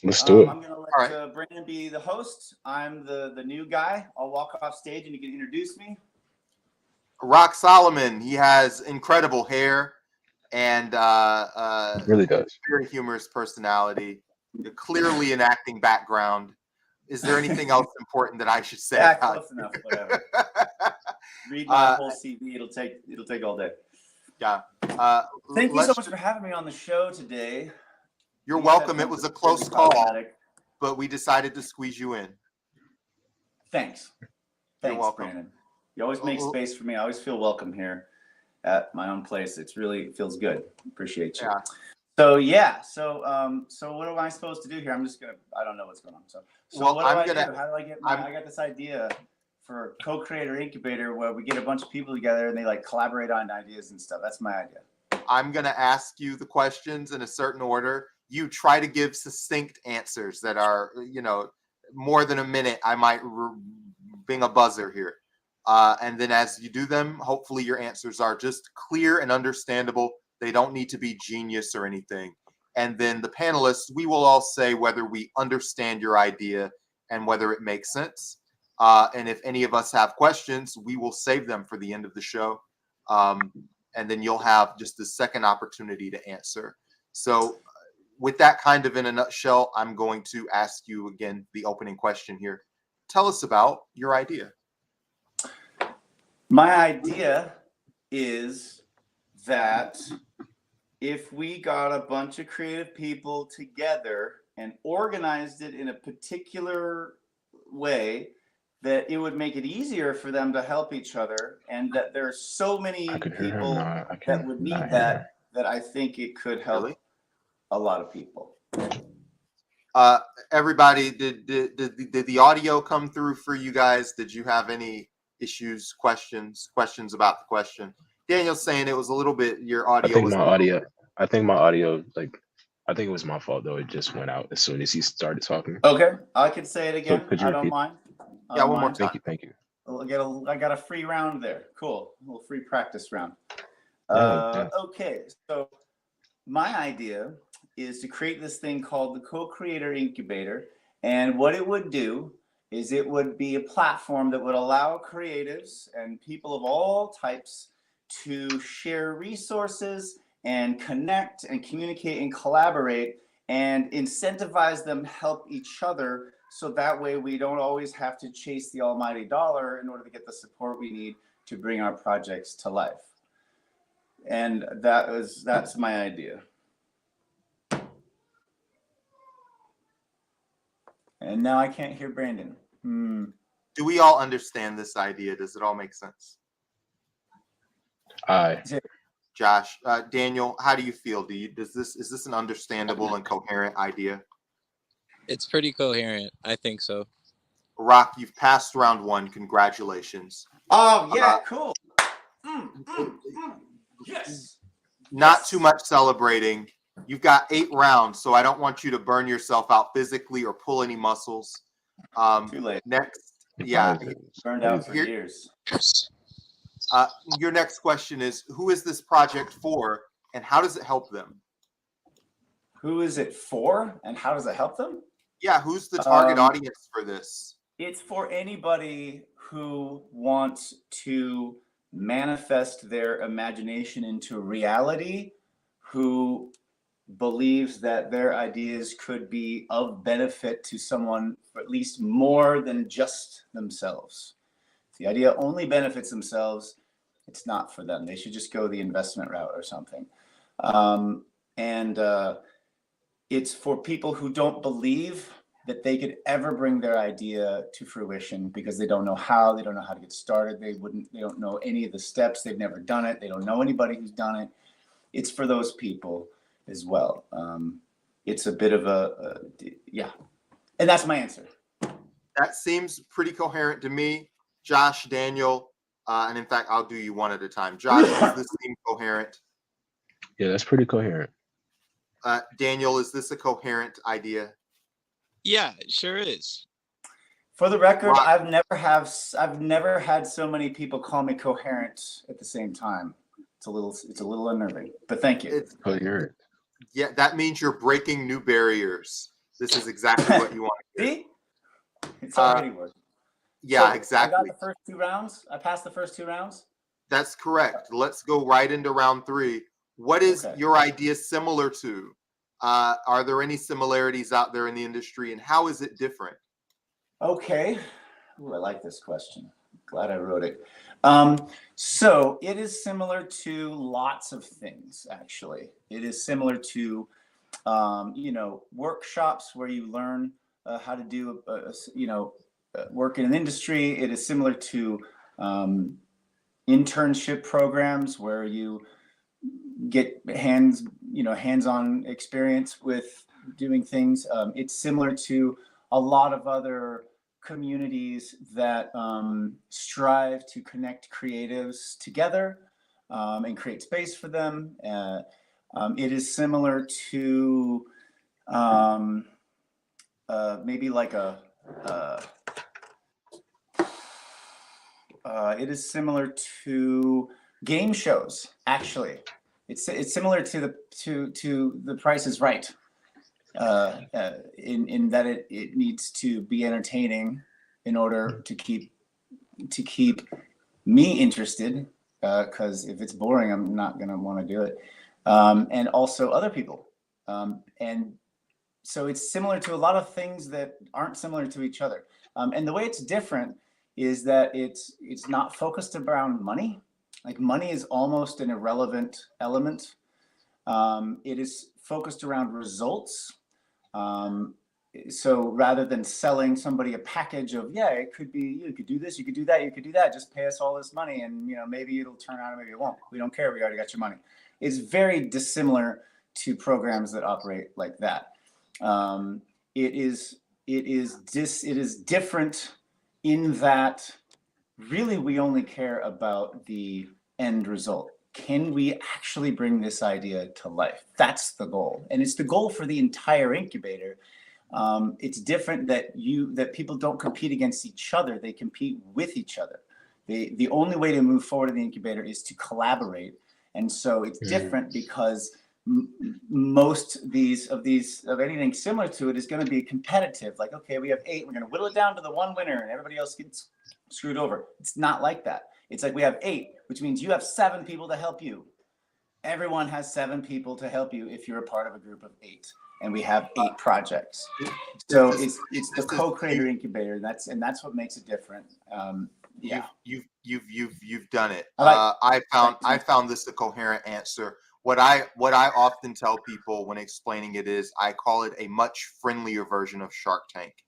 Let's do it. I'm gonna let All right. Brandon be the host. I'm the new guy. I'll walk off stage and you can introduce me. Rock Solomon, he has incredible hair and Really does. very humorous personality, clearly an acting background. Is there anything else important that I should say? Yeah, about close you? enough. Whatever. Read my whole CV. It'll take all day. Yeah. Thank you so much for having me on the show today. You're These welcome. It headphones was a are close pretty call, problematic. but we decided to squeeze you in. Thanks. You're Thanks, welcome. Brandon. You always make space for me. I always feel welcome here at my own place. It feels good. Appreciate you. Yeah. So what am I supposed to do here? I don't know what's going on. So Well, what do I'm I gonna- do? How do I get I got this idea for co-creator incubator where we get a bunch of people together and they like collaborate on ideas and stuff. That's my idea. I'm going to ask you the questions in a certain order. You try to give succinct answers that are, more than a minute. I might bing a buzzer here. And then as you do them, hopefully your answers are just clear and understandable. They don't need to be genius or anything. And then the panelists, we will all say whether we understand your idea and whether it makes sense. And if any of us have questions, we will save them for the end of the show. And then you'll have just the second opportunity to answer. So with that kind of in a nutshell, I'm going to ask you again the opening question here. Tell us about your idea. My idea is that if we got a bunch of creative people together and organized it in a particular way, that it would make it easier for them to help each other, and that there's so many people that would need that I think it could help a lot of people. Everybody, did the audio come through for you guys? Did you have any issues, questions about the question? Daniel's saying it was a little bit, your audio. I think my audio, I think it was my fault though. It just went out as soon as he started talking. Okay, I can say it again. So could you I don't repeat? mind. Yeah, one more time. Thank you. I got a free round there. Cool. A little free practice round. Yeah. Okay, so my idea is to create this thing called the Co-Creator Incubator. And what it would do is it would be a platform that would allow creatives and people of all types to share resources and connect and communicate and collaborate and incentivize them help each other, so that way we don't always have to chase the almighty dollar in order to get the support we need to bring our projects to life. And that's my idea. And now I can't hear Brandon. Do we all understand this idea? Does it all make sense? Josh, Daniel, how do you feel? Is this an understandable and coherent idea? It's pretty coherent. I think so. Rock, you've passed round one. Congratulations. Oh yeah, cool. Yes. Not too much celebrating. You've got 8 rounds, so I don't want you to burn yourself out physically or pull any muscles. Too late. Next, Burned out for years. Your next question is, who is this project for, and how does it help them? Who is it for, and how does it help them? Yeah, who's the target audience for this? It's for anybody who wants to manifest their imagination into reality, who believes that their ideas could be of benefit to someone, for at least more than just themselves. If the idea only benefits themselves, it's not for them. They should just go the investment route or something. It's for people who don't believe that they could ever bring their idea to fruition because they don't know how, they don't know how to get started. They don't know any of the steps. They've never done it. They don't know anybody who's done it. It's for those people as well. It's a bit of yeah. And that's my answer. That seems pretty coherent to me. Josh, Daniel, and in fact, I'll do you one at a time. Josh, does this seem coherent? Yeah, that's pretty coherent. Daniel, is this a coherent idea? Yeah, it sure is. For the record, Rock. I've never had so many people call me coherent at the same time. It's a little unnerving, but thank you. It's, Coherent. yeah, that means you're breaking new barriers. This is exactly what you want to hear. See, it's already working. Yeah, So exactly. I got the first 2 rounds. I passed the first 2 rounds. That's correct. Let's go right into round 3. What is your idea similar to? Are there any similarities out there in the industry, and how is it different? Okay. Ooh, I like this question. Glad I wrote it. So it is similar to lots of things, actually. It is similar to, workshops where you learn how to do, work in an industry. It is similar to internship programs where you get hands-on experience with doing things. It's similar to a lot of other communities that strive to connect creatives together and create space for them. It is similar to maybe like it is similar to game shows. Actually, it's similar to the Price is Right. In that it needs to be entertaining in order to keep me interested, because if it's boring, I'm not going to want to do it, and also other people, and so it's similar to a lot of things that aren't similar to each other, and the way it's different is that it's not focused around money. Like, money is almost an irrelevant element. It is focused around results. So rather than selling somebody a package of, it could be, you could do this, you could do that, you could do that, just pay us all this money and maybe it'll turn out or maybe it won't. We don't care, we already got your money. It's very dissimilar to programs that operate like that. It is different in that really we only care about the end result. Can we actually bring this idea to life? That's the goal. And it's the goal for the entire incubator. It's different that people don't compete against each other. They compete with each other. The only way to move forward in the incubator is to collaborate. And so it's different because most of anything similar to it is going to be competitive. Like, okay, we have 8, we're going to whittle it down to the one winner and everybody else gets screwed over. It's not like that. It's like we have 8, which means you have 7 people to help you. Everyone has 7 people to help you if you're a part of a group of 8, and we have 8 projects. So it's the co-creator incubator, and that's what makes it different. You've done it. I found this a coherent answer. What I often tell people when explaining it is I call it a much friendlier version of Shark Tank.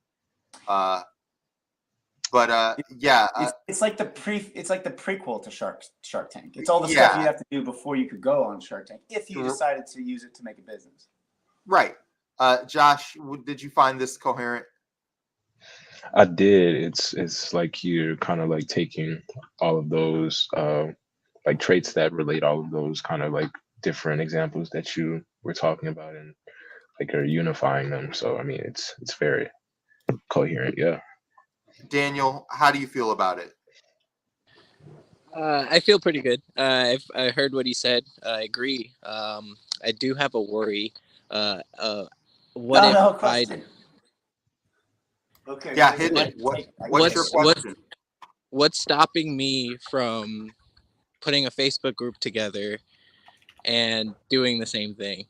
It's like the prequel to Shark Tank. It's all the stuff you have to do before you could go on Shark Tank if you decided to use it to make a business. Right. Josh, did you find this coherent? I did. It's like you're kind of like taking all of those like traits that relate all of those kind of like different examples that you were talking about and like are unifying them. So I mean it's very coherent, yeah. Daniel, how do you feel about it? I feel pretty good. I heard what he said. I agree. I do have a worry. Question. Okay. Yeah, hit it. What's your question? What's stopping me from putting a Facebook group together and doing the same thing?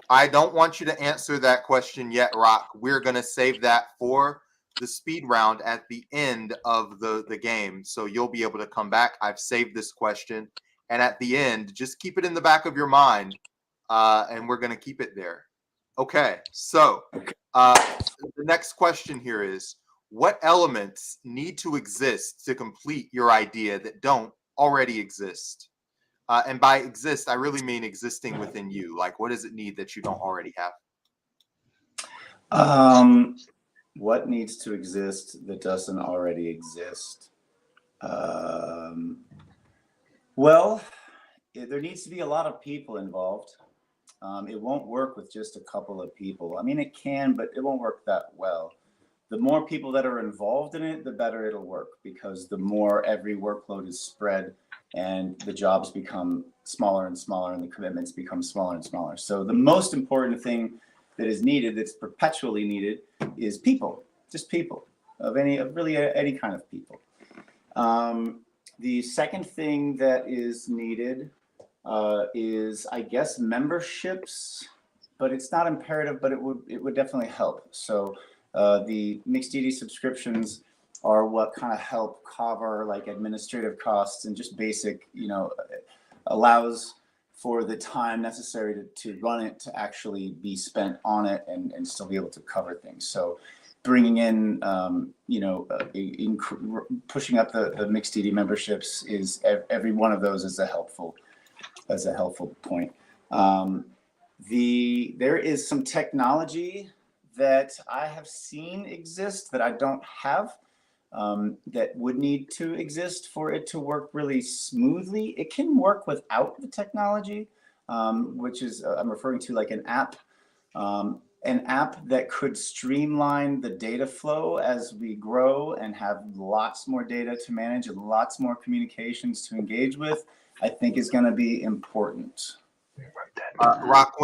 I don't want you to answer that question yet, Rock. We're going to save that for the speed round at the end of the game. So you'll be able to come back. I've saved this question. And at the end, just keep it in the back of your mind. And we're going to keep it there. Okay. So the next question here is, what elements need to exist to complete your idea that don't already exist? And by exist, I really mean existing within you. Like, what does it need that you don't already have? What needs to exist that doesn't already exist? Well, there needs to be a lot of people involved. It won't work with just a couple of people. I mean, it can, but it won't work that well. the more people that are involved in it, the better it'll work, because the more every workload is spread and the jobs become smaller and smaller and the commitments become smaller and smaller. So the most important thing that is needed, that's perpetually needed, is people, just people, of really any kind of people. The second thing that is needed is, I guess, memberships, but it's not imperative, but it would definitely help. So the Mixed subscriptions are what kind of help cover like administrative costs and just basic, allows for the time necessary to run it to actually be spent on it and still be able to cover things. So bringing in, pushing up the Mixed memberships is every one of those is a helpful point. There is some technology that I have seen exist that I don't have, that would need to exist for it to work really smoothly. It can work without the technology, which is, I'm referring to like an app that could streamline the data flow as we grow and have lots more data to manage and lots more communications to engage with, I think is going to be important. Rock,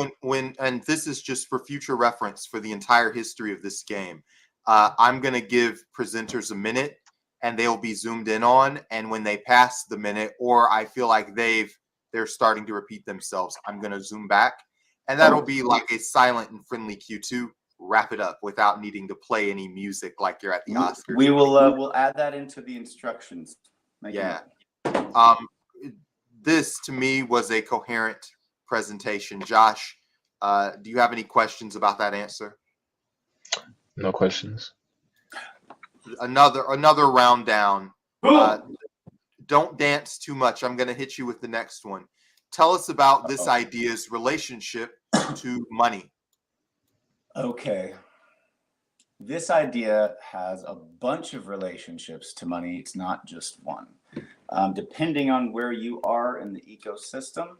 and this is just for future reference for the entire history of this game. I'm going to give presenters a minute and they'll be zoomed in on. And when they pass the minute, or I feel like they're starting to repeat themselves, I'm going to zoom back. And that'll be like a silent and friendly cue to wrap it up without needing to play any music like you're at the Oscars. We will we'll add that into the instructions. Yeah. This to me was a coherent presentation. Josh, do you have any questions about that answer? No questions. Another round down. Don't dance too much. I'm going to hit you with the next one. Tell us about this idea's relationship to money. Okay. This idea has a bunch of relationships to money. It's not just one. Depending on where you are in the ecosystem,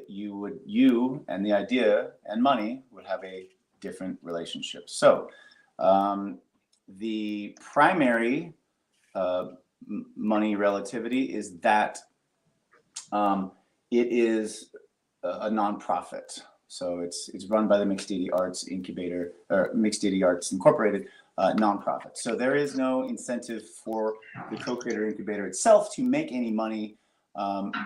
you and the idea and money would have a different relationship. So the primary money relativity is that it is a nonprofit. So it's run by the Mixed Arts Incubator, or Mixed Arts Incorporated nonprofit. So there is no incentive for the co-creator incubator itself to make any money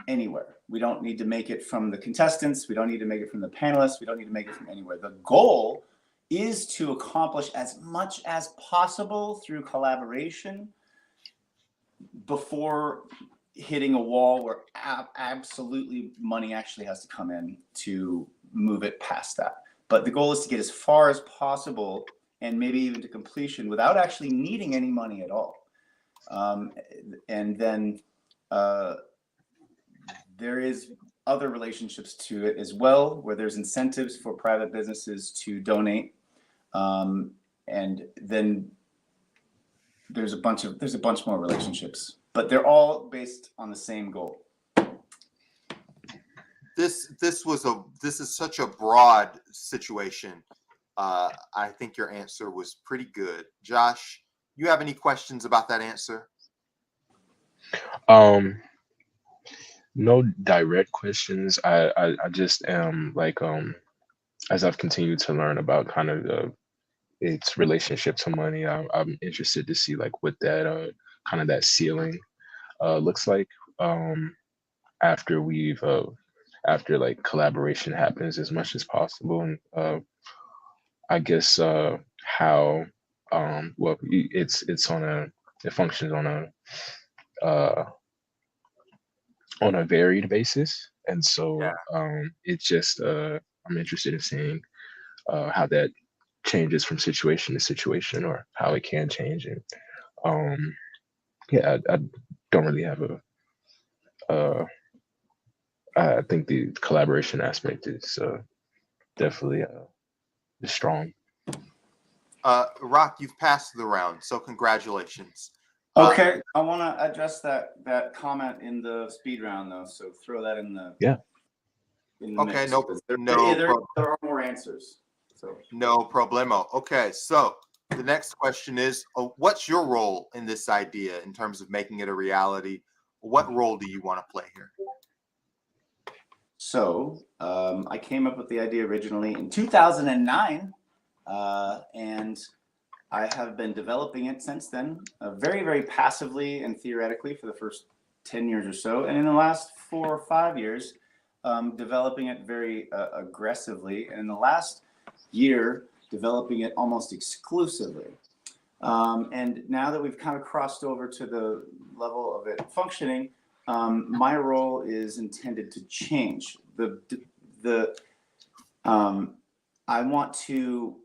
anywhere. We don't need to make it from the contestants. We don't need to make it from the panelists. We don't need to make it from anywhere. The goal is to accomplish as much as possible through collaboration before hitting a wall where absolutely money actually has to come in to move it past that. But the goal is to get as far as possible and maybe even to completion without actually needing any money at all. And then there is other relationships to it as well, where there's incentives for private businesses to donate. And then there's a bunch more relationships, but they're all based on the same goal. This is such a broad situation. I think your answer was pretty good. Josh, you have any questions about that answer? No direct questions. I just am like as I've continued to learn about kind of its relationship to money, I'm interested to see like what that kind of that ceiling looks like after after like collaboration happens as much as possible, and I guess how well it functions on a varied basis, and so it's just I'm interested in seeing how that changes from situation to situation, or how it can change. And I don't really have I think the collaboration aspect is definitely strong. Rock, you've passed the round, so congratulations. Okay, I want to address that comment in the speed round though. So throw that in the okay, mix, there are more answers. So no problemo. Okay, so The next question is, what's your role in this idea in terms of making it a reality? What role do you want to play here? So I came up with the idea originally in 2009, and I have been developing it since then, very, very passively and theoretically for the first 10 years or so. And in the last 4 or 5 years, developing it very aggressively. And in the last year, developing it almost exclusively. And now that we've kind of crossed over to the level of it functioning, my role is intended to change. I want to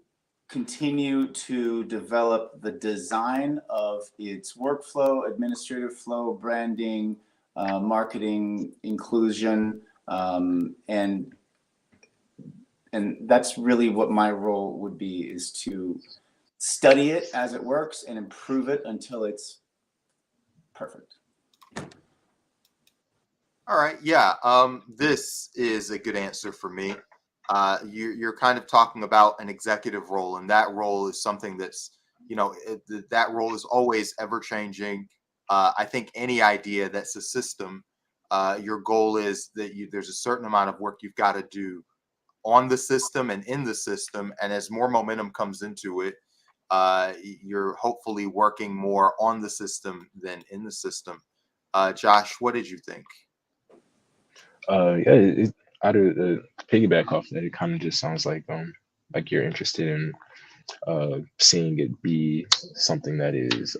continue to develop the design of its workflow, administrative flow, branding, marketing, inclusion, and that's really what my role would be, is to study it as it works and improve it until it's perfect. All right. Yeah. This is a good answer for me. You're kind of talking about an executive role, and that role is something that's, that role is always ever changing. I think any idea that's a system, your goal is that there's a certain amount of work you've got to do on the system and in the system. And as more momentum comes into it, you're hopefully working more on the system than in the system. Josh, what did you think? Yeah, to piggyback off that, it kind of just sounds like you're interested in seeing it be something that is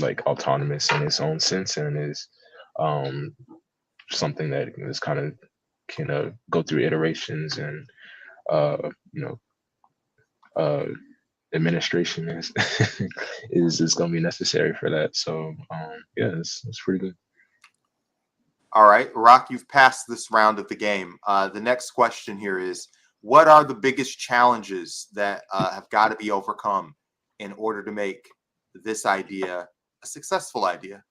like autonomous in its own sense, and is something that is kind of can go through iterations, and you know administration is is going to be necessary for that. So yeah, it's pretty good. All right, Rock, you've passed this round of the game. The next question here is, what are the biggest challenges that have got to be overcome in order to make this idea a successful idea?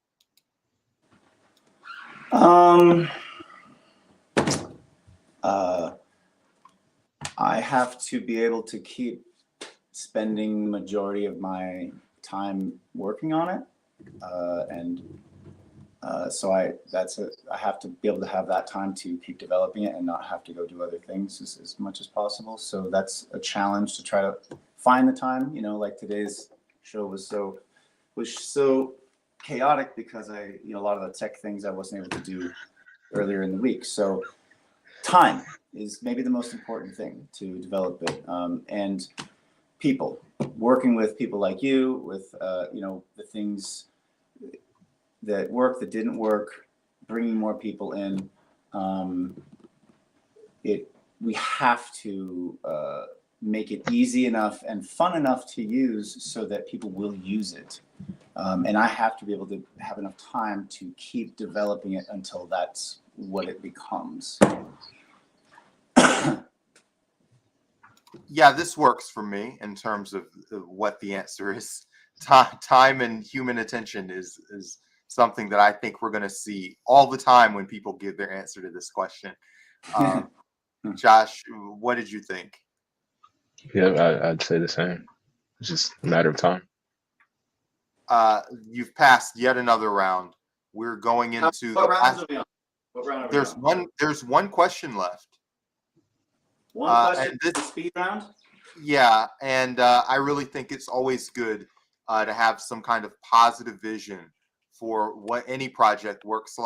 I have to be able to keep spending the majority of my time working on it, so I have to be able to have that time to keep developing it and not have to go do other things as much as possible. So that's a challenge, to try to find the time. Like today's show was so chaotic because a lot of the tech things I wasn't able to do earlier in the week. So time is maybe the most important thing to develop it, and people, working with people like you, with the things that work, that didn't work, bringing more people in. We have to make it easy enough and fun enough to use so that people will use it. And I have to be able to have enough time to keep developing it until that's what it becomes. Yeah, this works for me in terms of what the answer is. Time and human attention is something that I think we're going to see all the time when people give their answer to this question. Josh, what did you think? Yeah, I'd say the same. It's just a matter of time. You've passed yet another round. We're going into what round are we on? What round are we on? There's one question left. One question, the speed round? Yeah, and I really think it's always good to have some kind of positive vision for what any project works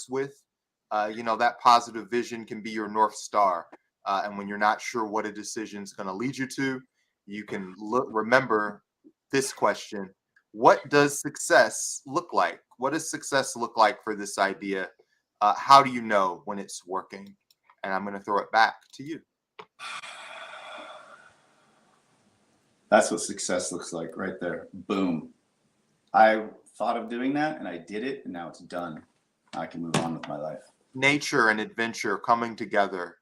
with. That positive vision can be your North Star. And when you're not sure what a decision is going to lead you to, you can remember this question. What does success look like? What does success look like for this idea? How do you know when it's working? And I'm going to throw it back to you. That's what success looks like right there. Boom. I thought of doing that and I did it, and now it's done. I can move on with my life. Nature and adventure coming together.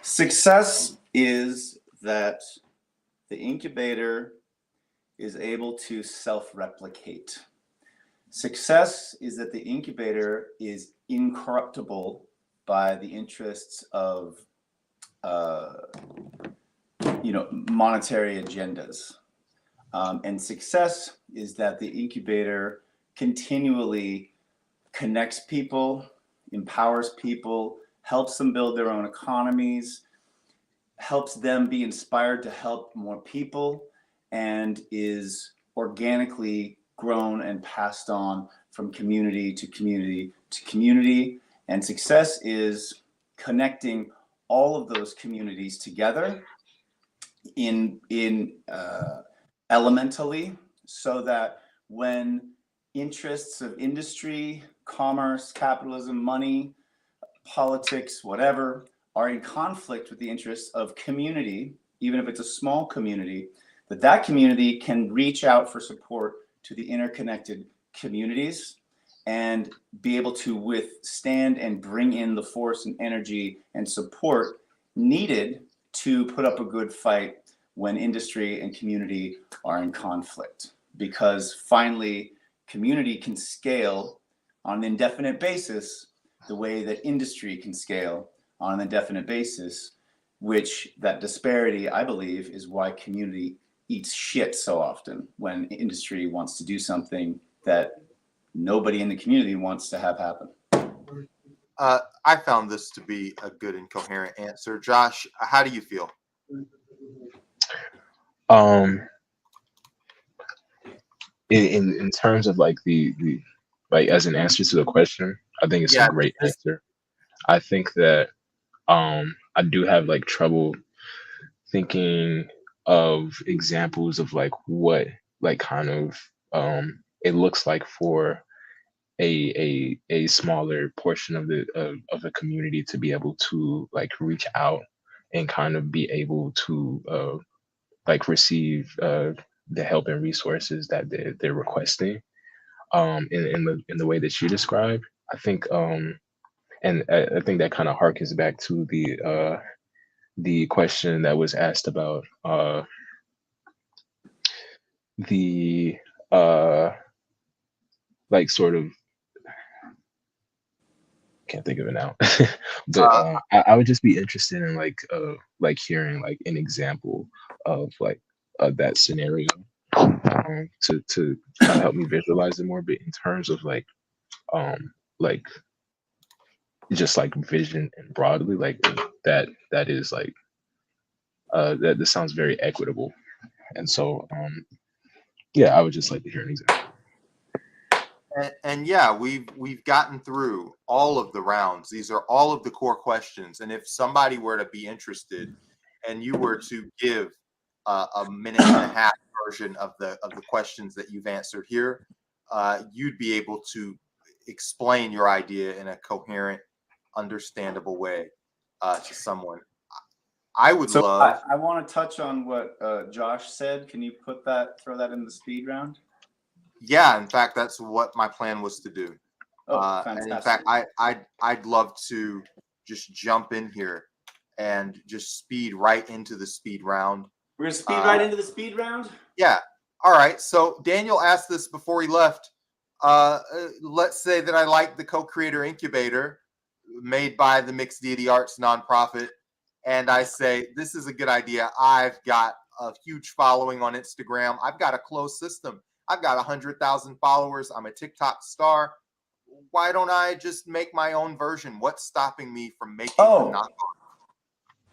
Success is that the incubator is able to self-replicate. Success is that the incubator is incorruptible by the interests of monetary agendas. And success is that the incubator continually connects people, empowers people, helps them build their own economies, helps them be inspired to help more people, and is organically grown and passed on from community to community to community. And success is connecting all of those communities together in elementally, so that when interests of industry, commerce, capitalism, money, politics, whatever, are in conflict with the interests of community, even if it's a small community, that community can reach out for support to the interconnected communities and be able to withstand and bring in the force and energy and support needed to put up a good fight when industry and community are in conflict. Because finally, community can scale on an indefinite basis the way that industry can scale on an indefinite basis, which that disparity, I believe, is why community eats shit so often when industry wants to do something that nobody in the community wants to have happen. I found this to be a good and coherent answer. Josh, how do you feel? In terms of like the like as an answer to the question, I think it's a Yeah, great answer. I think that I do have like trouble thinking of examples of like what like kind of it looks like for a smaller portion of the community to be able to like reach out and kind of be able to like receive the help and resources that they're requesting in the way that you described. I think and I think that kind of harkens back to the question that was asked about the like sort of can't think of it now. But uh, I would just be interested in like hearing like an example of like that scenario to kind of help me visualize it more. But in terms of like just like vision and broadly, like that is like that this sounds very equitable. And so yeah, I would just like to hear an example. and yeah, we've gotten through all of the rounds. These are all of the core questions. And if somebody were to be interested, and you were to give a minute and a half version of the questions that you've answered here, you'd be able to explain your idea in a coherent, understandable way to someone. I would So love. I want to touch on what Josh said. Can you throw that in the speed round? Yeah, in fact, that's what my plan was to do. Oh, And in fantastic. fact, I'd love to just jump in here and just speed right into the speed round. We're gonna speed right into the speed round. Yeah. All right. So Daniel asked this before he left. Let's say that I like the co-creator Incubator made by the Mixed Deity Arts nonprofit, and I say this is a good idea. I've got a huge following on Instagram. I've got a closed system. I've got 100,000 followers. I'm a TikTok star. Why don't I just make my own version? What's stopping me from making a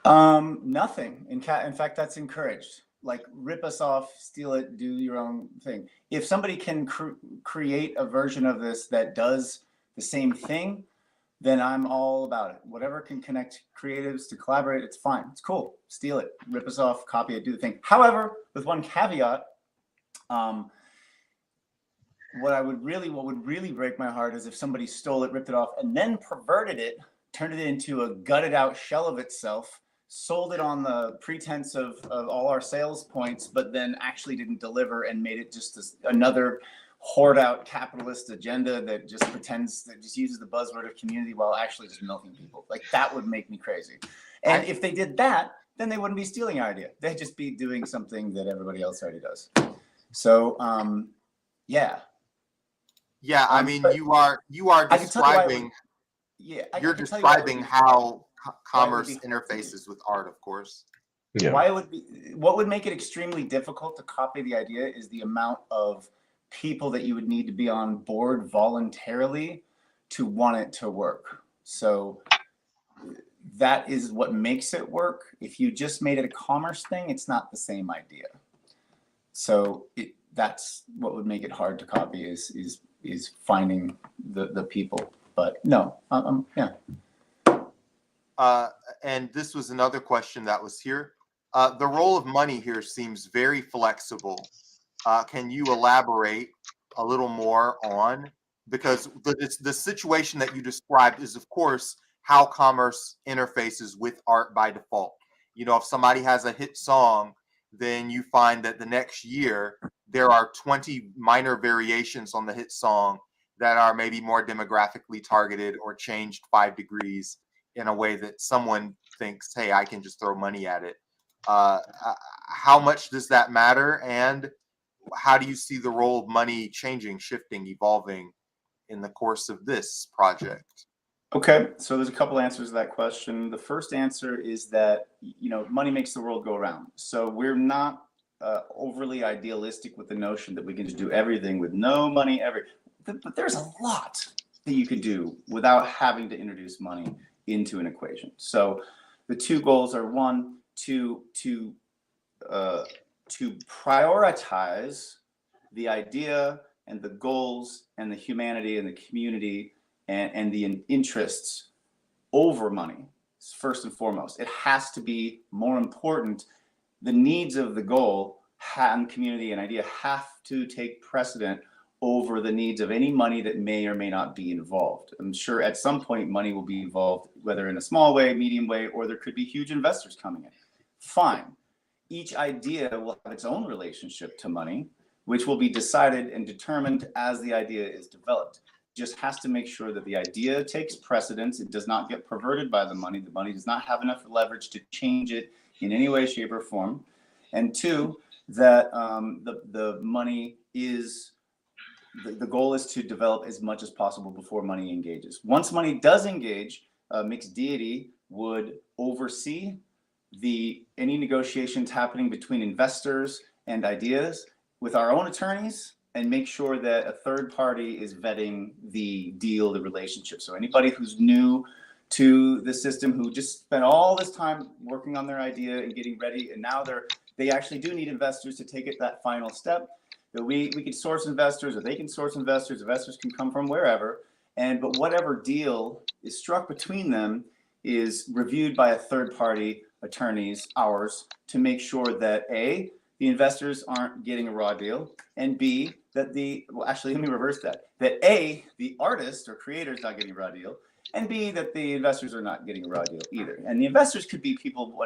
knockoff? Nothing. In fact, that's encouraged. Like, rip us off, steal it, do your own thing. If somebody can create a version of this that does the same thing, then I'm all about it. Whatever can connect creatives to collaborate, it's fine. It's cool. Steal it, rip us off, copy it, do the thing. However, with one caveat, what would really break my heart is if somebody stole it, ripped it off, and then perverted it, turned it into a gutted out shell of itself, sold it on the pretense of all our sales points, but then actually didn't deliver and made it just another hoard out capitalist agenda that just pretends, that just uses the buzzword of community while actually just milking people. Like, that would make me crazy. And if they did that, then they wouldn't be stealing our idea. They'd just be doing something that everybody else already does. So, yeah. Yeah, I mean, you are describing. Yeah, you're describing how commerce interfaces with art, of course. Yeah. What would make it extremely difficult to copy the idea is the amount of people that you would need to be on board voluntarily to want it to work. So that is what makes it work. If you just made it a commerce thing, it's not the same idea. So that's what would make it hard to copy is finding the people. But no, yeah. And this was another question that was here. The role of money here seems very flexible. Can you elaborate a little more on, because the situation that you described is, of course, how commerce interfaces with art by default. You know, if somebody has a hit song, then you find that the next year there are 20 minor variations on the hit song that are maybe more demographically targeted or changed 5 degrees in a way that someone thinks, hey, I can just throw money at it. How much does that matter? And how do you see the role of money changing, shifting, evolving in the course of this project? Okay, so there's a couple answers to that question. The first answer is that, you know, money makes the world go around. So we're not overly idealistic with the notion that we can just do everything with no money ever. But there's a lot that you could do without having to introduce money into an equation. So the two goals are, one, to prioritize the idea and the goals and the humanity and the community and the interests over money, first and foremost. It has to be more important. The needs of the goal and community and idea have to take precedent over the needs of any money that may or may not be involved. I'm sure at some point money will be involved, whether in a small way, medium way, or there could be huge investors coming in. Fine. Each idea will have its own relationship to money, which will be decided and determined as the idea is developed. Just has to make sure that the idea takes precedence. It does not get perverted by the money. The money does not have enough leverage to change it in any way, shape, or form. And two, that the money is, the goal is to develop as much as possible before money engages. Once money does engage, mixed deity would oversee any negotiations happening between investors and ideas with our own attorneys, and make sure that a third party is vetting the deal, the relationship. So anybody who's new to the system, who just spent all this time working on their idea and getting ready, and now they actually do need investors to take it that final step, that we can source investors, or they can source investors. Investors can come from wherever, but whatever deal is struck between them is reviewed by a third party, attorneys, ours, to make sure that A, the investors aren't getting a raw deal, and B, that actually, let me reverse that A, the artist or creator is not getting a raw deal, and B, that the investors are not getting a raw deal either. And the investors could be people,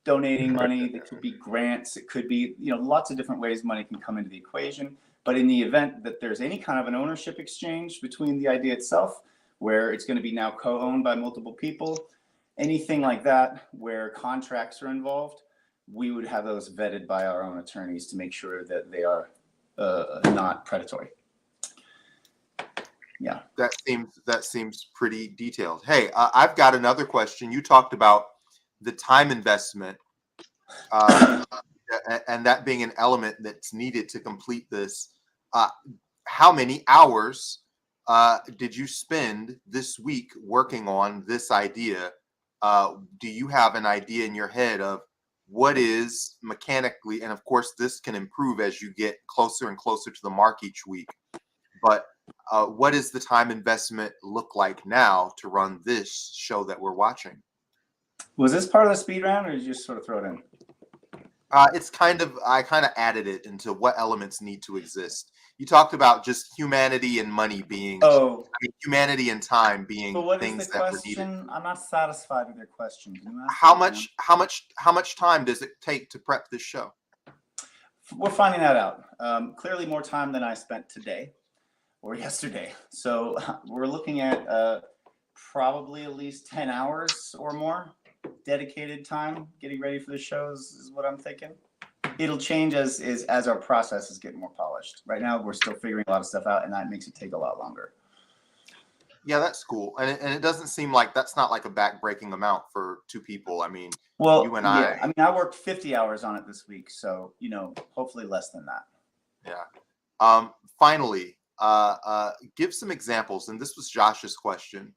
donating money, it could be grants, it could be, lots of different ways money can come into the equation. But in the event that there's any kind of an ownership exchange between the idea itself, where it's going to be now co-owned by multiple people, anything like that where contracts are involved, we would have those vetted by our own attorneys to make sure that they are not predatory. Yeah. That seems pretty detailed. Hey, I've got another question. You talked about the time investment, and that being an element that's needed to complete this. How many hours did you spend this week working on this idea? Do you have an idea in your head of what is mechanically, and of course this can improve as you get closer and closer to the mark each week, but what does the time investment look like now to run this show that we're watching? Was this part of the speed round, or did you just sort of throw it in? I kind of added it into what elements need to exist. You talked about just humanity and money being, humanity and time being things that were needed. I'm not satisfied with your question. How much time does it take to prep this show? We're finding that out. Clearly more time than I spent today or yesterday. So we're looking at probably at least 10 hours or more dedicated time getting ready for the shows is what I'm thinking. It'll change as our processes get more polished. Right now, we're still figuring a lot of stuff out, and that makes it take a lot longer. Yeah, that's cool. And it doesn't seem like that's not like a back-breaking amount for two people. I mean, Well, you and yeah. I mean, I worked 50 hours on it this week, so hopefully less than that. Yeah. Finally, give some examples, and this was Josh's question.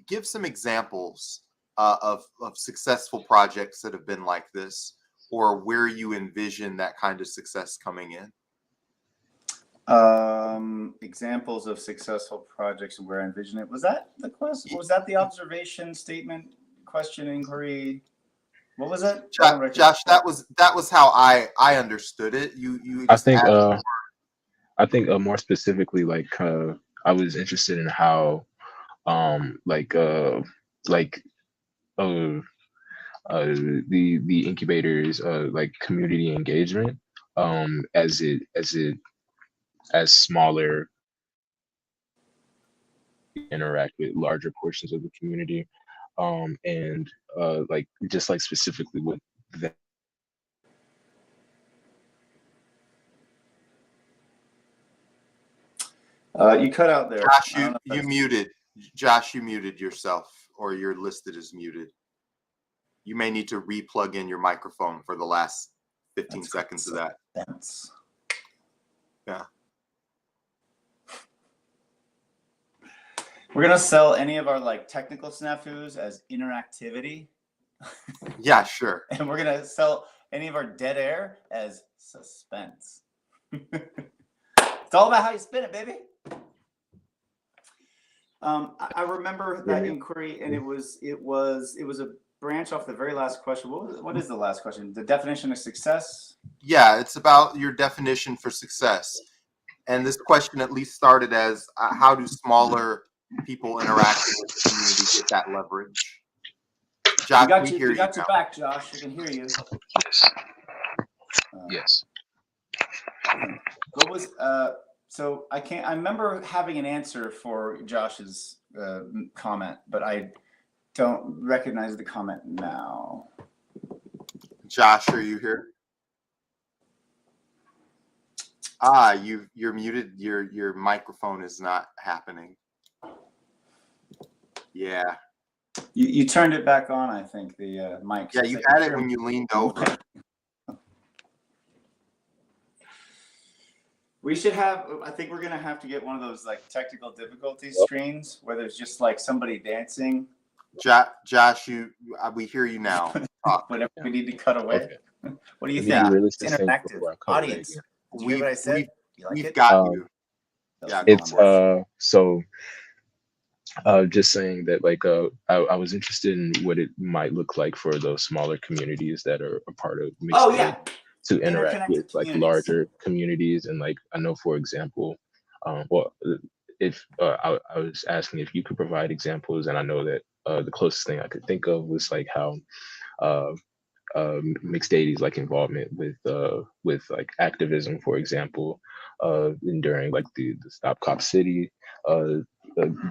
Give some examples of successful projects that have been like this, or where you envision that kind of success coming in. Examples of successful projects and where I envision it. Was that the question? Was that the observation, statement, question, inquiry? What was it? Josh, that was how I understood it. You I just think asked. I think more specifically, like I was interested in how like uh, the incubators like community engagement as smaller interact with larger portions of the community, and like just like specifically with that. You cut out there. Josh, you muted. Josh, you muted yourself, or you're listed as muted. You may need to re-plug in your microphone for the last 15 seconds of that. Yeah. We're gonna sell any of our like technical snafus as interactivity. Yeah, sure. And we're gonna sell any of our dead air as suspense. It's all about how you spin it, baby. I remember that inquiry, and it was a branch off the very last question. What is the last question? The definition of success? Yeah, it's about your definition for success. And this question at least started as how do smaller people interacting with the community get that leverage? Josh, we got your back, Josh. I can hear you. Yes. Yes. What was so I remember having an answer for Josh's comment, but I don't recognize the comment now. Josh, are you here? You're muted. Your microphone is not happening. Yeah. You turned it back on, I think, the mic. Yeah, you had it when you leaned over. We should have, I think we're going to have to get one of those like technical difficulties screens where there's just like somebody dancing. Josh, we hear you now. Whenever we need to cut away. Okay. What do you think? Yeah. It's interactive. Audience. Did you hear what I said? We've got you. Yeah, it's so just saying that like I was interested in what it might look like for those smaller communities that are a part of mixed to interact with like larger communities. And like I know, for example, if I was asking if you could provide examples, and I know that the closest thing I could think of was like how mixed deities like involvement with like activism, for example, during like the Stop Cop City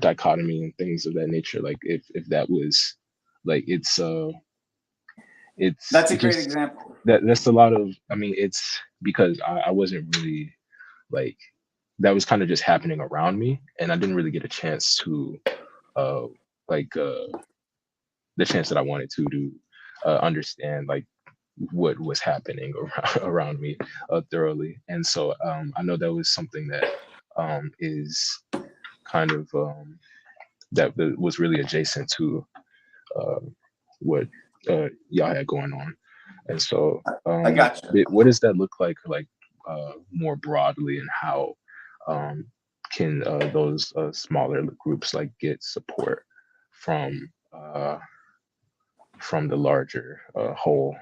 dichotomy and things of that nature. Like if that was like it's that's a great example. That's a lot of, I mean, it's because I wasn't really like, that was kind of just happening around me, and I didn't really get a chance to the chance that I wanted to understand like what was happening around me thoroughly. And so I know that was something that is kind of that was really adjacent to what y'all had going on. And so I got you. What does that look like more broadly, and how can those smaller groups like get support from the larger whole?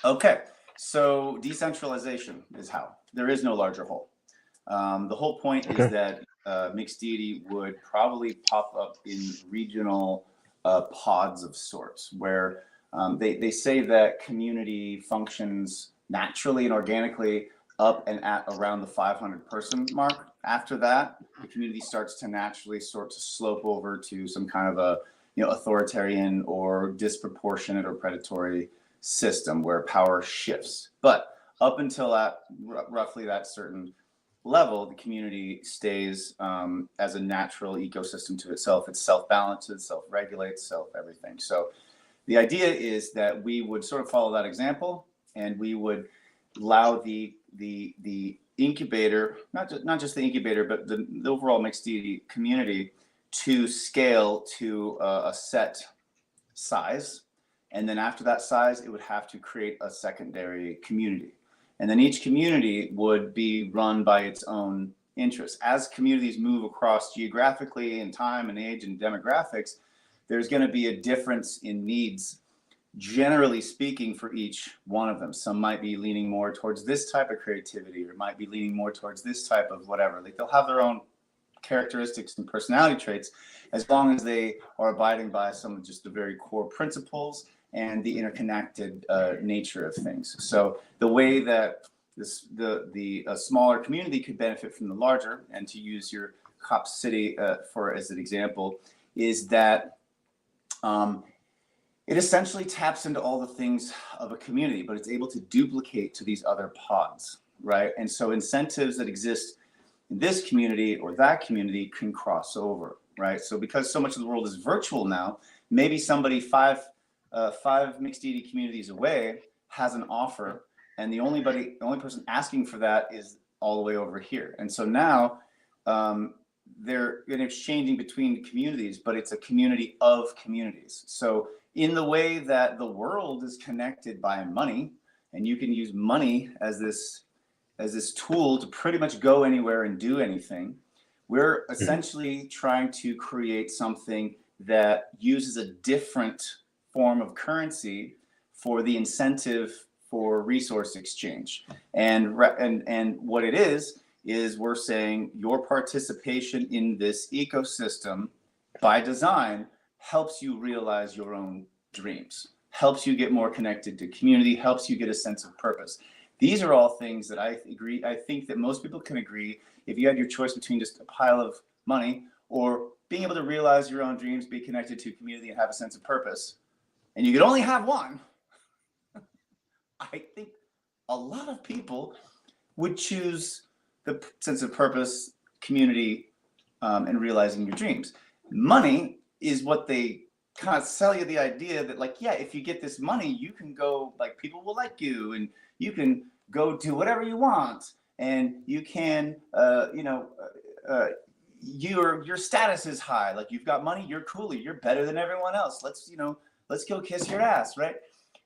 Okay, so decentralization is how. There is no larger whole. The whole point is that mixed deity would probably pop up in regional pods of sorts, where they say that community functions naturally and organically up and at around the 500 person mark. After that, the community starts to naturally sort to slope over to some kind of a authoritarian or disproportionate or predatory system where power shifts. But up until that roughly that certain level, the community stays as a natural ecosystem to itself. It self-balances, self-regulates, self-everything. So the idea is that we would sort of follow that example, and we would allow the incubator, not just the incubator, but the overall mixed deity community to scale to a set size. And then after that size, it would have to create a secondary community. And then each community would be run by its own interests. As communities move across geographically in time and age and demographics, there's going to be a difference in needs, generally speaking, for each one of them. Some might be leaning more towards this type of creativity, or might be leaning more towards this type of whatever. Like, they'll have their own characteristics and personality traits, as long as they are abiding by some of just the very core principles and the interconnected nature of things. So the way that the smaller community could benefit from the larger, and to use your Cop City as an example, is that it essentially taps into all the things of a community, but it's able to duplicate to these other pods, right? And so incentives that exist in this community or that community can cross over, right? So because so much of the world is virtual now, maybe somebody five mixed deity communities away has an offer, and the only person asking for that is all the way over here. And so now they're exchanging between communities, but it's a community of communities. So in the way that the world is connected by money, and you can use money as this tool to pretty much go anywhere and do anything, we're essentially trying to create something that uses a different form of currency for the incentive for resource exchange. And what it is we're saying your participation in this ecosystem by design helps you realize your own dreams, helps you get more connected to community, helps you get a sense of purpose. These are all things that I think that most people can agree. If you had your choice between just a pile of money or being able to realize your own dreams, be connected to community, and have a sense of purpose, and you could only have one, I think a lot of people would choose the sense of purpose, community, and realizing your dreams. Money is what they kind of sell you the idea that, like, yeah, if you get this money, you can go, like, people will like you, and you can go do whatever you want, and you can, your status is high. Like, you've got money, you're cooler, you're better than everyone else. Let's go kiss your ass, right?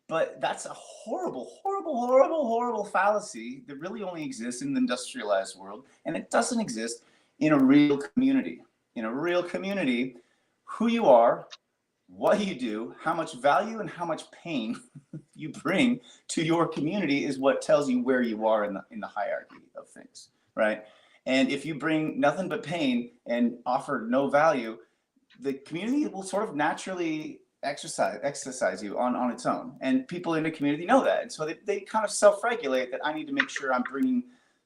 But that's a horrible, horrible, horrible, horrible fallacy that really only exists in the industrialized world, and it doesn't exist in a real community. In a real community, who you are, what you do, how much value and how much pain you bring to your community is what tells you where you are in the hierarchy of things, right? And if you bring nothing but pain and offer no value, the community will sort of naturally exercise you on its own. And people in the community know that. And so they kind of self-regulate that I need to make sure I'm bringing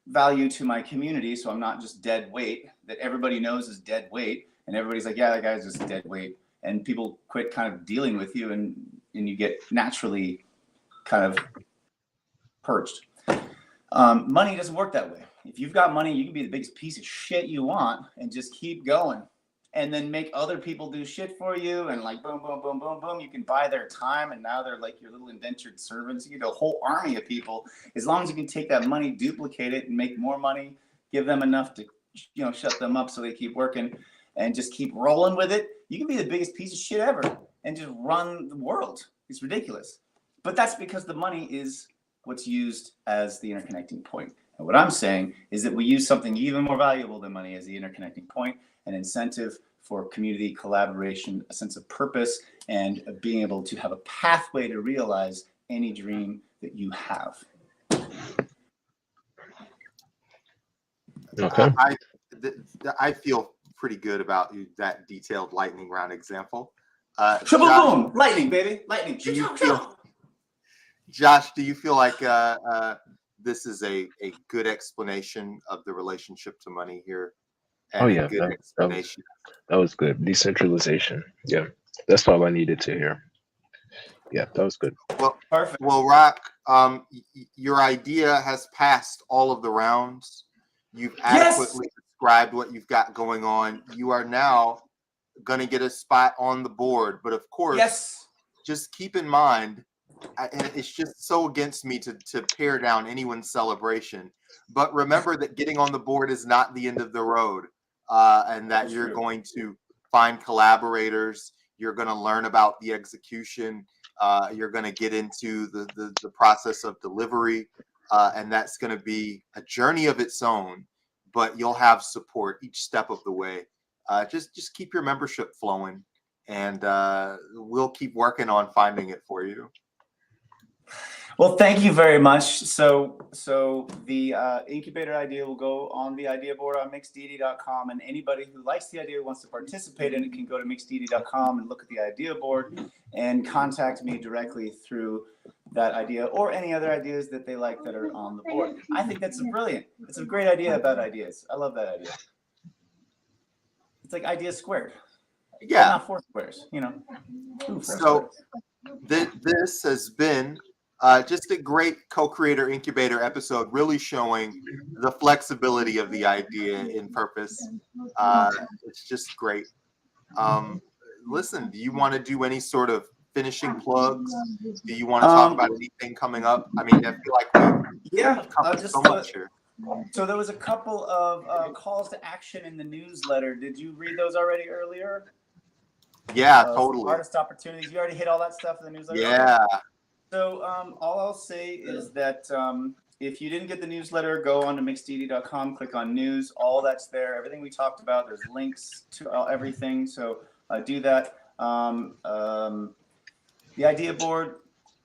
value to my community, so I'm not just dead weight that everybody knows is dead weight. And everybody's like, yeah, that guy's just dead weight. And people quit kind of dealing with you, and you get naturally kind of purged. Money doesn't work that way. If you've got money, you can be the biggest piece of shit you want and just keep going, and then make other people do shit for you, and like boom, boom, boom, boom, boom. You can buy their time, and now they're like your little indentured servants. You get a whole army of people. As long as you can take that money, duplicate it, and make more money, give them enough to, shut them up so they keep working, and just keep rolling with it, you can be the biggest piece of shit ever and just run the world. It's ridiculous. But that's because the money is what's used as the interconnecting point. And what I'm saying is that we use something even more valuable than money as the interconnecting point, an incentive for community collaboration, a sense of purpose, and being able to have a pathway to realize any dream that you have. Okay. I feel pretty good about that detailed lightning round example. Boom! Lightning, baby! Lightning! Josh, do you feel like this is a good explanation of the relationship to money here? And yeah, good explanation. That was good. Decentralization. Yeah, that's all I needed to hear. Yeah, that was good. Well, perfect. Well, Rock, your idea has passed all of the rounds. You've adequately described what you've got going on. You are now going to get a spot on the board. But of course, just keep in mind, and it's just so against me to tear down anyone's celebration. But remember that getting on the board is not the end of the road, and that you're going to find collaborators. You're going to learn about the execution. You're going to get into the process of delivery, and that's going to be a journey of its own. But you'll have support each step of the way. Just keep your membership flowing, and we'll keep working on finding it for you. Well, thank you very much. So the incubator idea will go on the idea board on mixdeity.com, and anybody who likes the idea, wants to participate in it, can go to mixdeity.com and look at the idea board and contact me directly through that idea or any other ideas that they like that are on the board. I think that's brilliant. It's a great idea about ideas. I love that idea. It's like ideas squared. Yeah. Not 4 squares, you know. So this has been just a great co-creator incubator episode, really showing the flexibility of the idea in purpose. It's just great. Listen, do you want to do any sort of finishing plugs? Do you want to talk about anything coming up? I mean, I feel like we've covered so much here. So there was a couple of calls to action in the newsletter. Did you read those already earlier? Yeah, totally. Artist opportunities. You already hit all that stuff in the newsletter? Yeah. So all I'll say is that if you didn't get the newsletter, go on to mixdeity.com, click on news. All that's there. Everything we talked about, there's links to everything. So do that. The idea board,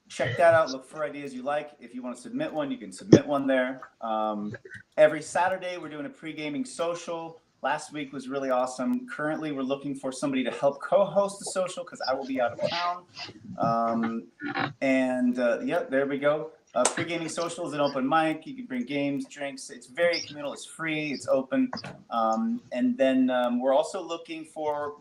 check that out. Look for ideas you like. If you want to submit one, you can submit one there. Every Saturday, we're doing a pre-gaming social. Last week was really awesome. Currently, we're looking for somebody to help co-host the social because I will be out of town. Yeah, there we go. Pre-gaming social is an open mic. You can bring games, drinks. It's very communal. It's free. It's open. And then we're also looking for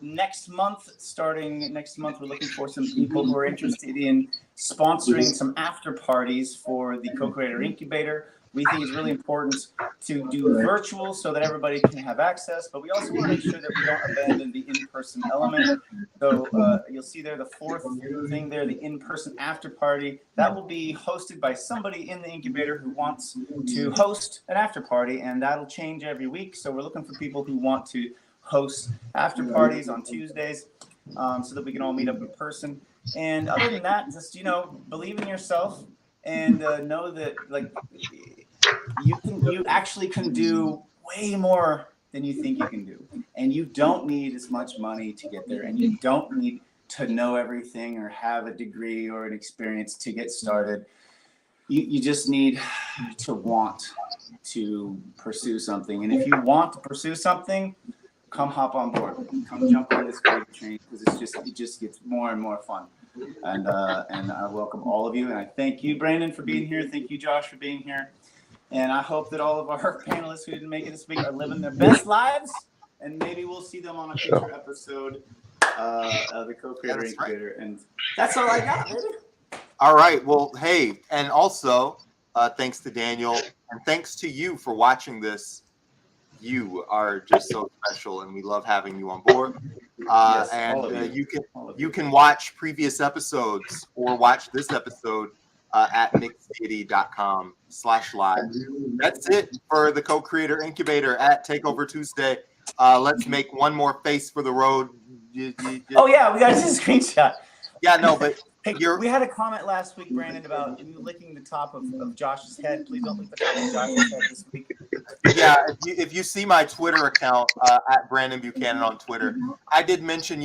starting next month, we're looking for some people who are interested in sponsoring some after parties for the Co-Creator Incubator. We think it's really important to do virtual so that everybody can have access, but we also want to make sure that we don't abandon the in-person element. So you'll see there the fourth thing there, the in-person after party. That will be hosted by somebody in the incubator who wants to host an after party, and that'll change every week. So we're looking for people who want to host after parties on Tuesdays so that we can all meet up in person. And other than that, just, believe in yourself and know that, like, you actually can do way more than you think you can do, and you don't need as much money to get there, and you don't need to know everything or have a degree or an experience to get started. You just need to want to pursue something, and if you want to pursue something, come hop on board, come jump on this great train, because it just gets more and more fun. And I welcome all of you, and I thank you, Brandon, for being here. Thank you, Josh, for being here. And I hope that all of our panelists who didn't make it this week are living their best lives, and maybe we'll see them on a future episode of the Co-Creator Incubator. Right. And that's all I got, baby. All right. Well, hey, and also thanks to Daniel, and thanks to you for watching this. You are just so special, and we love having you on board. Yes, and you can watch previous episodes or watch this episode at mixdeity.com/live. That's it for the Co-Creator Incubator at Takeover Tuesday. Let's make one more face for the road. Oh yeah, we got a screenshot. Yeah, no, but hey, we had a comment last week, Brandon, about you licking the top of Josh's head. Please don't lick the top of Josh's head this week. Yeah, if you see my Twitter account at Brandon Buchanan on Twitter, I did mention,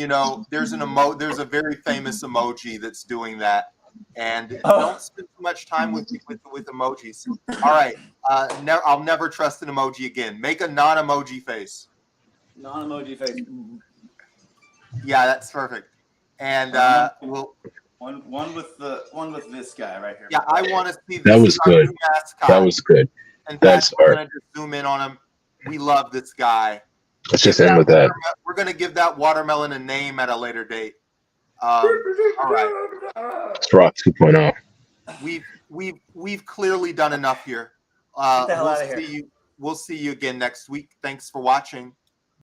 there's a very famous emoji that's doing that. And don't spend too much time with emojis. All right, I'll never trust an emoji again. Make a non-emoji face. Non-emoji face. Yeah, that's perfect. And we'll one with this guy right here. Yeah, I want to see this. That was good. That was good. In fact, we're gonna just zoom in on him. We love this guy. Let's just end with that. We're gonna give that watermelon a name at a later date. All right. Straw 2.0. We've clearly done enough here. Get the hell out of here. we'll see you again next week. Thanks for watching.